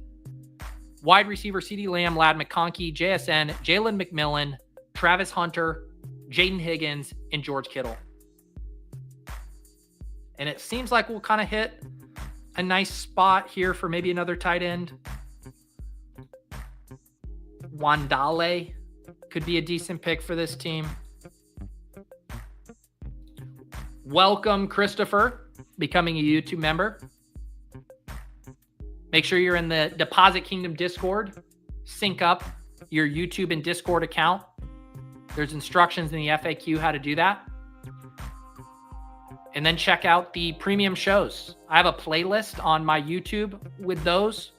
Wide receiver, CeeDee Lamb, Lad McConkey, JSN, Jalen McMillian, Travis Hunter, Jayden Higgins, and George Kittle. And it seems like we'll kind of hit a nice spot here for maybe another tight end. Wandale could be a decent pick for this team. Welcome, Christopher, becoming a YouTube member. Make sure you're in the Deposit Kingdom Discord. Sync up your YouTube and Discord account. There's instructions in the FAQ how to do that. And then check out the premium shows. I have a playlist on my YouTube with those.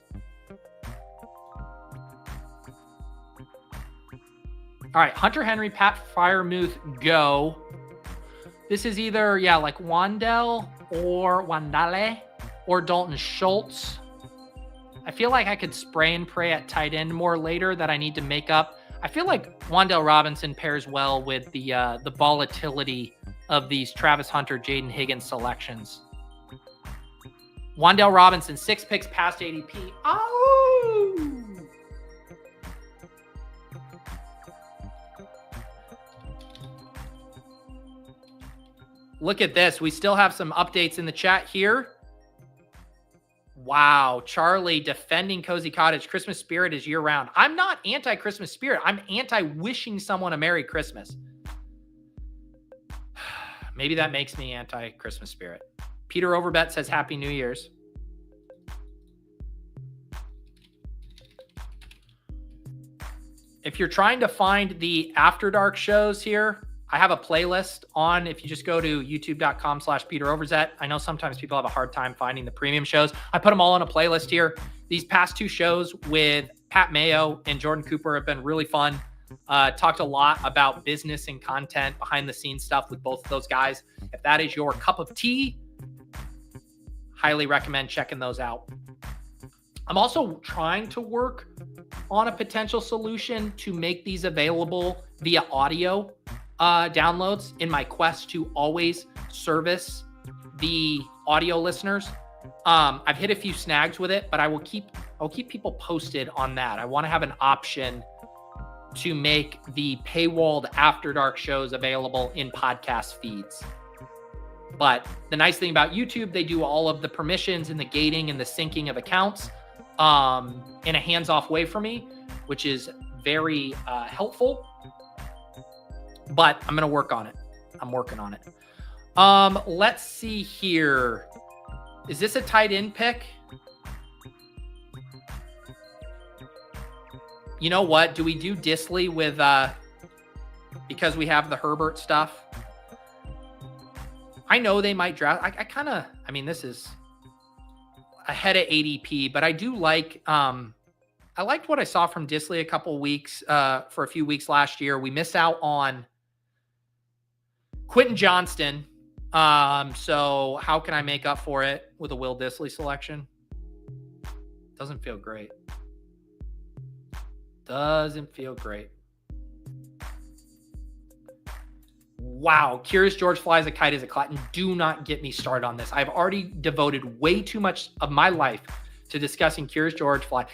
All right, Hunter Henry, Pat Freiermuth, go. This is either, like Wandale or Dalton Schultz. I feel like I could spray and pray at tight end more later that I need to make up. I feel like Wandale Robinson pairs well with the volatility of these Travis Hunter, Jayden Higgins selections. Wandale Robinson, 6 picks past ADP. Oh! Look at this. We still have some updates in the chat here. Wow. Charlie defending Cozy Cottage. Christmas spirit is year-round. I'm not anti-Christmas spirit. I'm anti-wishing someone a Merry Christmas. Maybe that makes me anti-Christmas spirit. Peter Overbet says Happy New Year's. If you're trying to find the After Dark shows here, I have a playlist on. If you just go to youtube.com/PeterOverzet. I know sometimes people have a hard time finding the premium shows. I put them all on a playlist here. These past 2 shows with Pat Mayo and Jordan Cooper have been really fun. Talked a lot about business and content, behind the scenes stuff with both of those guys. If that is your cup of tea, highly recommend checking those out. I'm also trying to work on a potential solution to make these available via audio downloads in my quest to always service the audio listeners. I've hit a few snags with it, but I'll keep people posted on that. I want to have an option to make the paywalled After Dark shows available in podcast feeds. But the nice thing about YouTube, they do all of the permissions and the gating and the syncing of accounts in a hands-off way for me, which is very helpful. But I'm going to work on it. I'm working on it. Let's see here. Is this a tight end pick? You know what? Do we do Disley with, because we have the Herbert stuff? I know they might draft. This is ahead of ADP, but I do like, I liked what I saw from Disley a couple weeks, for a few weeks last year. We missed out on Quentin Johnston. So how can I make up for it with a Will Disley selection? Doesn't feel great. Doesn't feel great. Wow. Curious George flies a kite as a kite. And do not get me started on this. I've already devoted way too much of my life to discussing Curious George fly.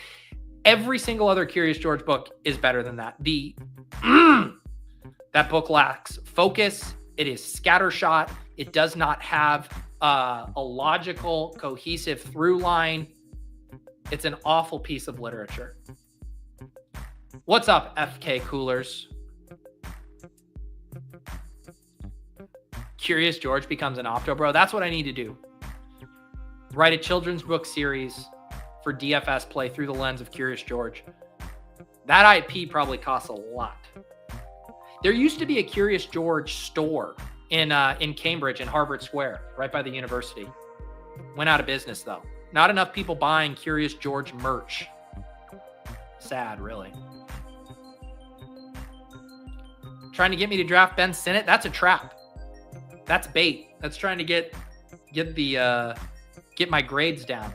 Every single other Curious George book is better than that. That book lacks focus. It is scattershot. It does not have a logical, cohesive through line. It's an awful piece of literature. What's up, FK Coolers? Curious George becomes an opto bro. That's what I need to do. Write a children's book series for DFS play through the lens of Curious George. That IP probably costs a lot. There used to be a Curious George store in Cambridge in Harvard Square, right by the university. Went out of business though. Not enough people buying Curious George merch. Sad, really. Trying to get me to draft Ben Sinnott? That's a trap. That's bait. That's trying to get my grades down.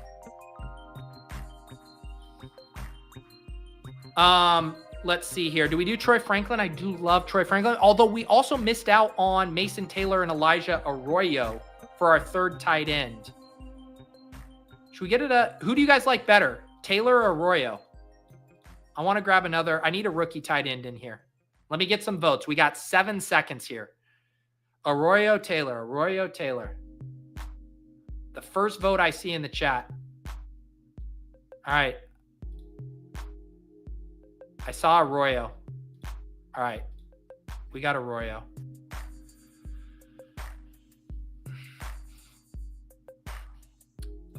Let's see here. Do we do Troy Franklin? I do love Troy Franklin. Although we also missed out on Mason Taylor and Elijah Arroyo for our third tight end. Should we get it? Who do you guys like better? Taylor or Arroyo? I want to grab another. I need a rookie tight end in here. Let me get some votes. We got 7 seconds here. Arroyo, Taylor. Arroyo, Taylor. The first vote I see in the chat. All right. I saw Arroyo. All right. We got Arroyo.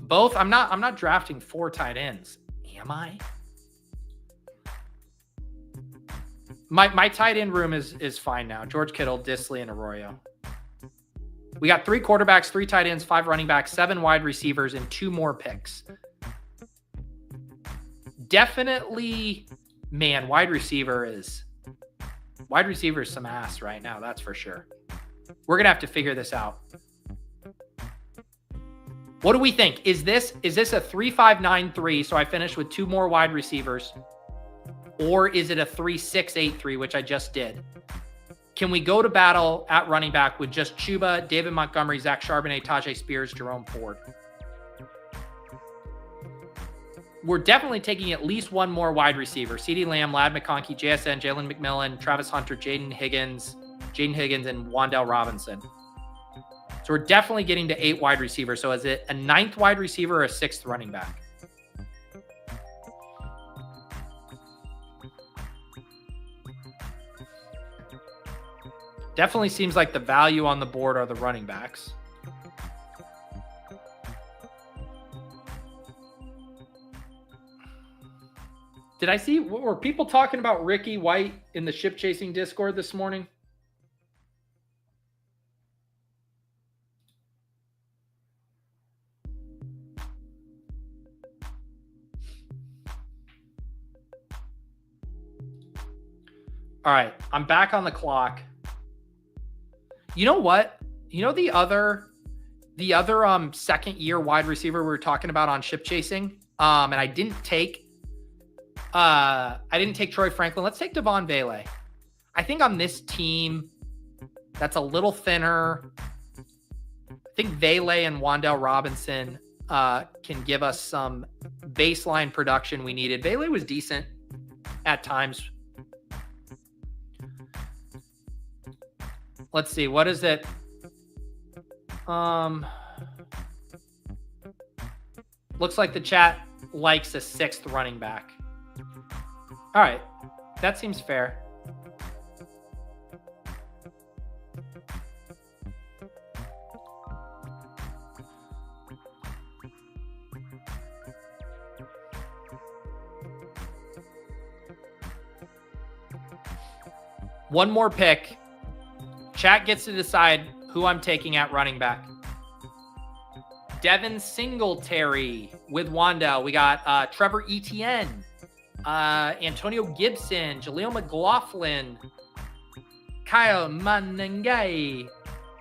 Both. I'm not drafting 4 tight ends. Am I? My tight end room is fine now. George Kittle, Disley, and Arroyo. We got 3 quarterbacks, 3 tight ends, 5 running backs, 7 wide receivers, and 2 more picks. Definitely, man, wide receiver is some ass right now. That's for sure. We're gonna have to figure this out. What do we think? Is this a 3-5-9-3? So I finished with 2 more wide receivers. Or is it a 3-6-8-3, which I just did? Can we go to battle at running back with just Chuba, David Montgomery, Zach Charbonnet, Tajay Spears, Jerome Ford? We're definitely taking at least 1 more wide receiver. CeeDee Lamb, Lad McConkey, JSN, Jalen McMillian, Travis Hunter, Jayden Higgins, and Wan'Dale Robinson. So we're definitely getting to 8 wide receivers. So is it a 9th wide receiver or a 6th running back? Definitely seems like the value on the board are the running backs. Did I see, were people talking about Ricky White in the ship chasing Discord this morning? All right, I'm back on the clock. You know what? You know the other second year wide receiver we were talking about on ship chasing? And I didn't take Troy Franklin. Let's take Devon Vele. I think on this team that's a little thinner. I think Vele and Wan'Dale Robinson can give us some baseline production we needed. Vele was decent at times. Let's see. What is it? Looks like the chat likes a 6th running back. All right. That seems fair. One more pick. Chat gets to decide who I'm taking at running back. Devin Singletary with Wan'Dale. We got Trevor Etienne, Antonio Gibson, Jaleel McLaughlin, Kyle Manengai.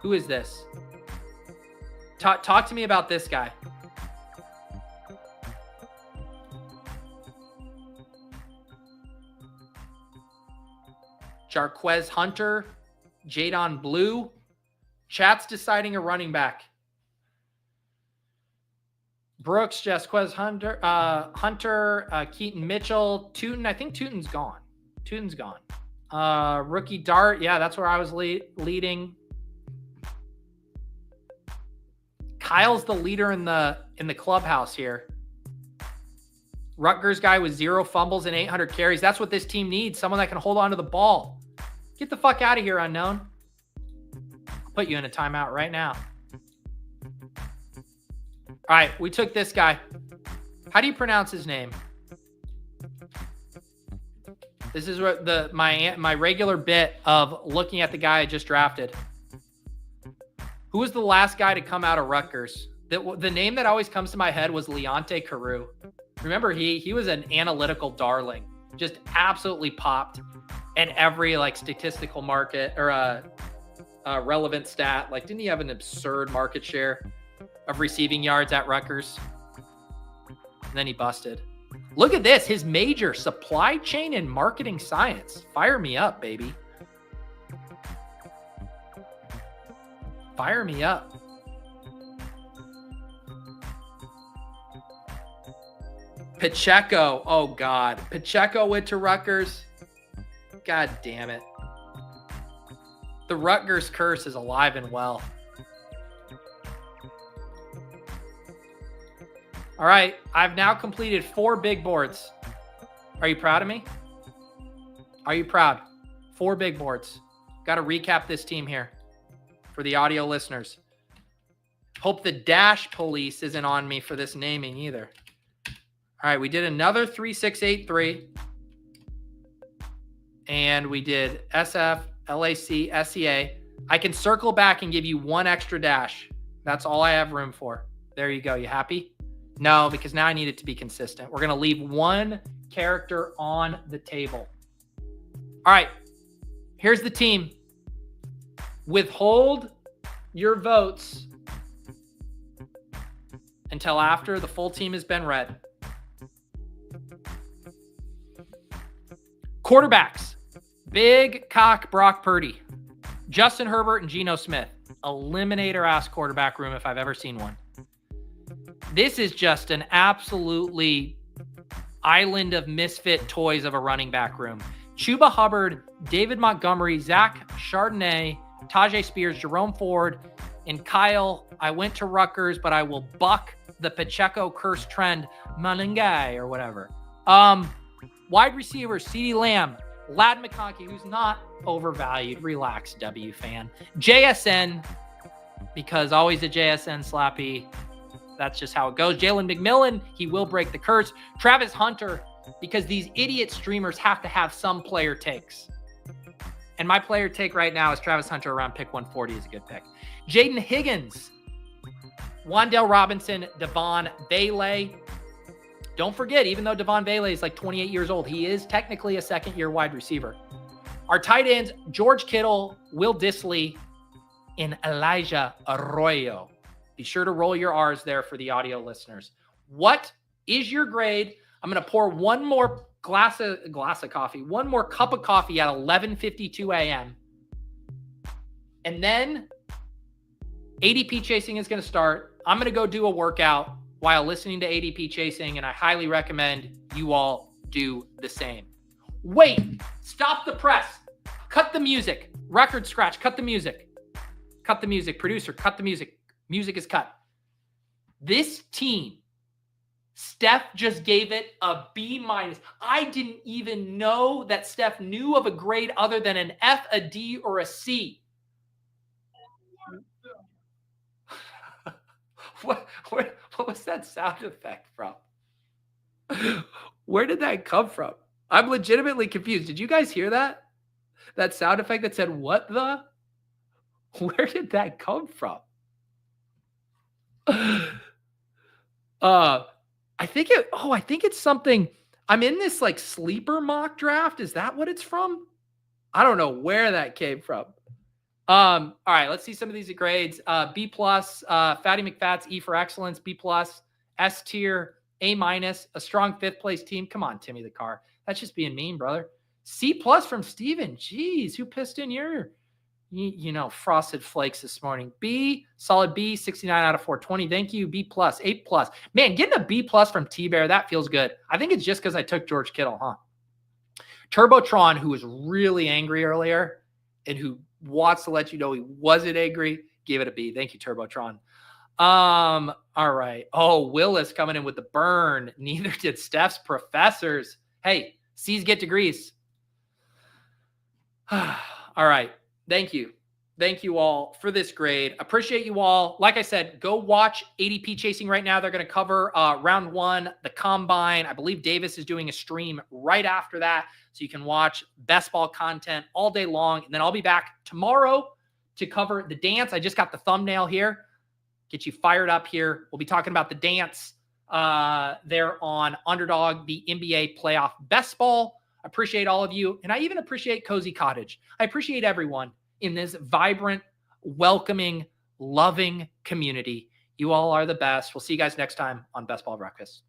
Who is this? Talk to me about this guy. Jarquez Hunter, Jadon Blue. Chat's deciding a running back. Brooks, Jasquez Hunter, Keaton Mitchell, Tootin. I think Tootin's gone. Rookie Dart. Yeah, that's where I was leading. Kyle's the leader in the clubhouse here. Rutgers guy with 0 fumbles and 800 carries. That's what this team needs. Someone that can hold on to the ball. Get the fuck out of here, unknown. I'll put you in a timeout right now. All right, we took this guy. How do you pronounce his name? This is what my regular bit of looking at the guy I just drafted. Who was the last guy to come out of Rutgers? The name that always comes to my head was Leonte Carew. Remember, he was an analytical darling. Just absolutely popped in every like statistical market or relevant stat. Like, didn't he have an absurd market share of receiving yards at Rutgers? And then he busted. Look at this. His major, supply chain and marketing science. Fire me up, baby. Fire me up. Pacheco. Oh, God. Pacheco went to Rutgers. God damn it. The Rutgers curse is alive and well. All right. I've now completed 4 big boards. Are you proud of me? Are you proud? 4 big boards. Got to recap this team here for the audio listeners. Hope the dash police isn't on me for this naming either. All right, we did another 3683. And we did SF, LAC, SEA. I can circle back and give you 1 extra dash. That's all I have room for. There you go. You happy? No, because now I need it to be consistent. We're going to leave 1 character on the table. All right, here's the team. Withhold your votes until after the full team has been read. Quarterbacks, Big Cock Brock Purdy, Justin Herbert, and Geno Smith. Eliminator-ass quarterback room if I've ever seen one. This is just an absolutely island of misfit toys of a running back room. Chuba Hubbard, David Montgomery, Zach Charbonnet, Tajay Spears, Jerome Ford, and Kyle. I went to Rutgers, but I will buck the Pacheco curse trend, martingale or whatever. Wide receiver, CeeDee Lamb, Lad McConkey, who's not overvalued. Relax, W fan. JSN, because always a JSN slappy. That's just how it goes. Jalen McMillian, he will break the curse. Travis Hunter, because these idiot streamers have to have some player takes. And my player take right now is Travis Hunter around pick 140 is a good pick. Jayden Higgins, Wan'Dale Robinson, Devon Bailey. Don't forget, even though Devon Bailey is like 28 years old, he is technically a second-year wide receiver. Our tight ends, George Kittle, Will Dissly, and Elijah Arroyo. Be sure to roll your R's there for the audio listeners. What is your grade? I'm going to pour one more glass of coffee, one more cup of coffee at 11:52 a.m. And then ADP chasing is going to start. I'm going to go do a workout while listening to ADP chasing, and I highly recommend you all do the same. Wait, stop the press. Cut the music. Record scratch, cut the music. Cut the music. Producer, cut the music. Music is cut. This team, Steph just gave it a B-. I didn't even know that Steph knew of a grade other than an F, a D, or a C. What was that sound effect from? Where did that come from? I'm legitimately confused. Did you guys hear that? That sound effect that said, what the? Where did that come from? I think it's something. I'm in this like sleeper mock draft. Is that what it's from? I don't know where that came from. All right, let's see some of these grades. B+, Fatty McFats, E for excellence, B+, S tier, A-, a strong 5th place team. Come on, Timmy the Car. That's just being mean, brother. C+ from Steven. Jeez, who pissed in your, frosted flakes this morning? B, solid B, 69 out of 420. Thank you. B+, A+. Man, getting a B+ from T-Bear, that feels good. I think it's just because I took George Kittle, huh? Turbotron, who was really angry earlier and who wants to let you know he wasn't angry, gave it a B. Thank you, Turbotron. All All right. Oh, Willis coming in with the burn. Neither did Steph's professors. Hey, C's get degrees. All right. Thank you. Thank you all for this grade. Appreciate you all. Like I said, go watch ADP Chasing right now. They're going to cover round 1, the combine. I believe Davis is doing a stream right after that. So you can watch best ball content all day long. And then I'll be back tomorrow to cover the dance. I just got the thumbnail here. Get you fired up here. We'll be talking about the dance there on Underdog, the NBA playoff best ball. Appreciate all of you. And I even appreciate Cozy Cottage. I appreciate everyone in this vibrant, welcoming, loving community. You all are the best. We'll see you guys next time on Best Ball Breakfast.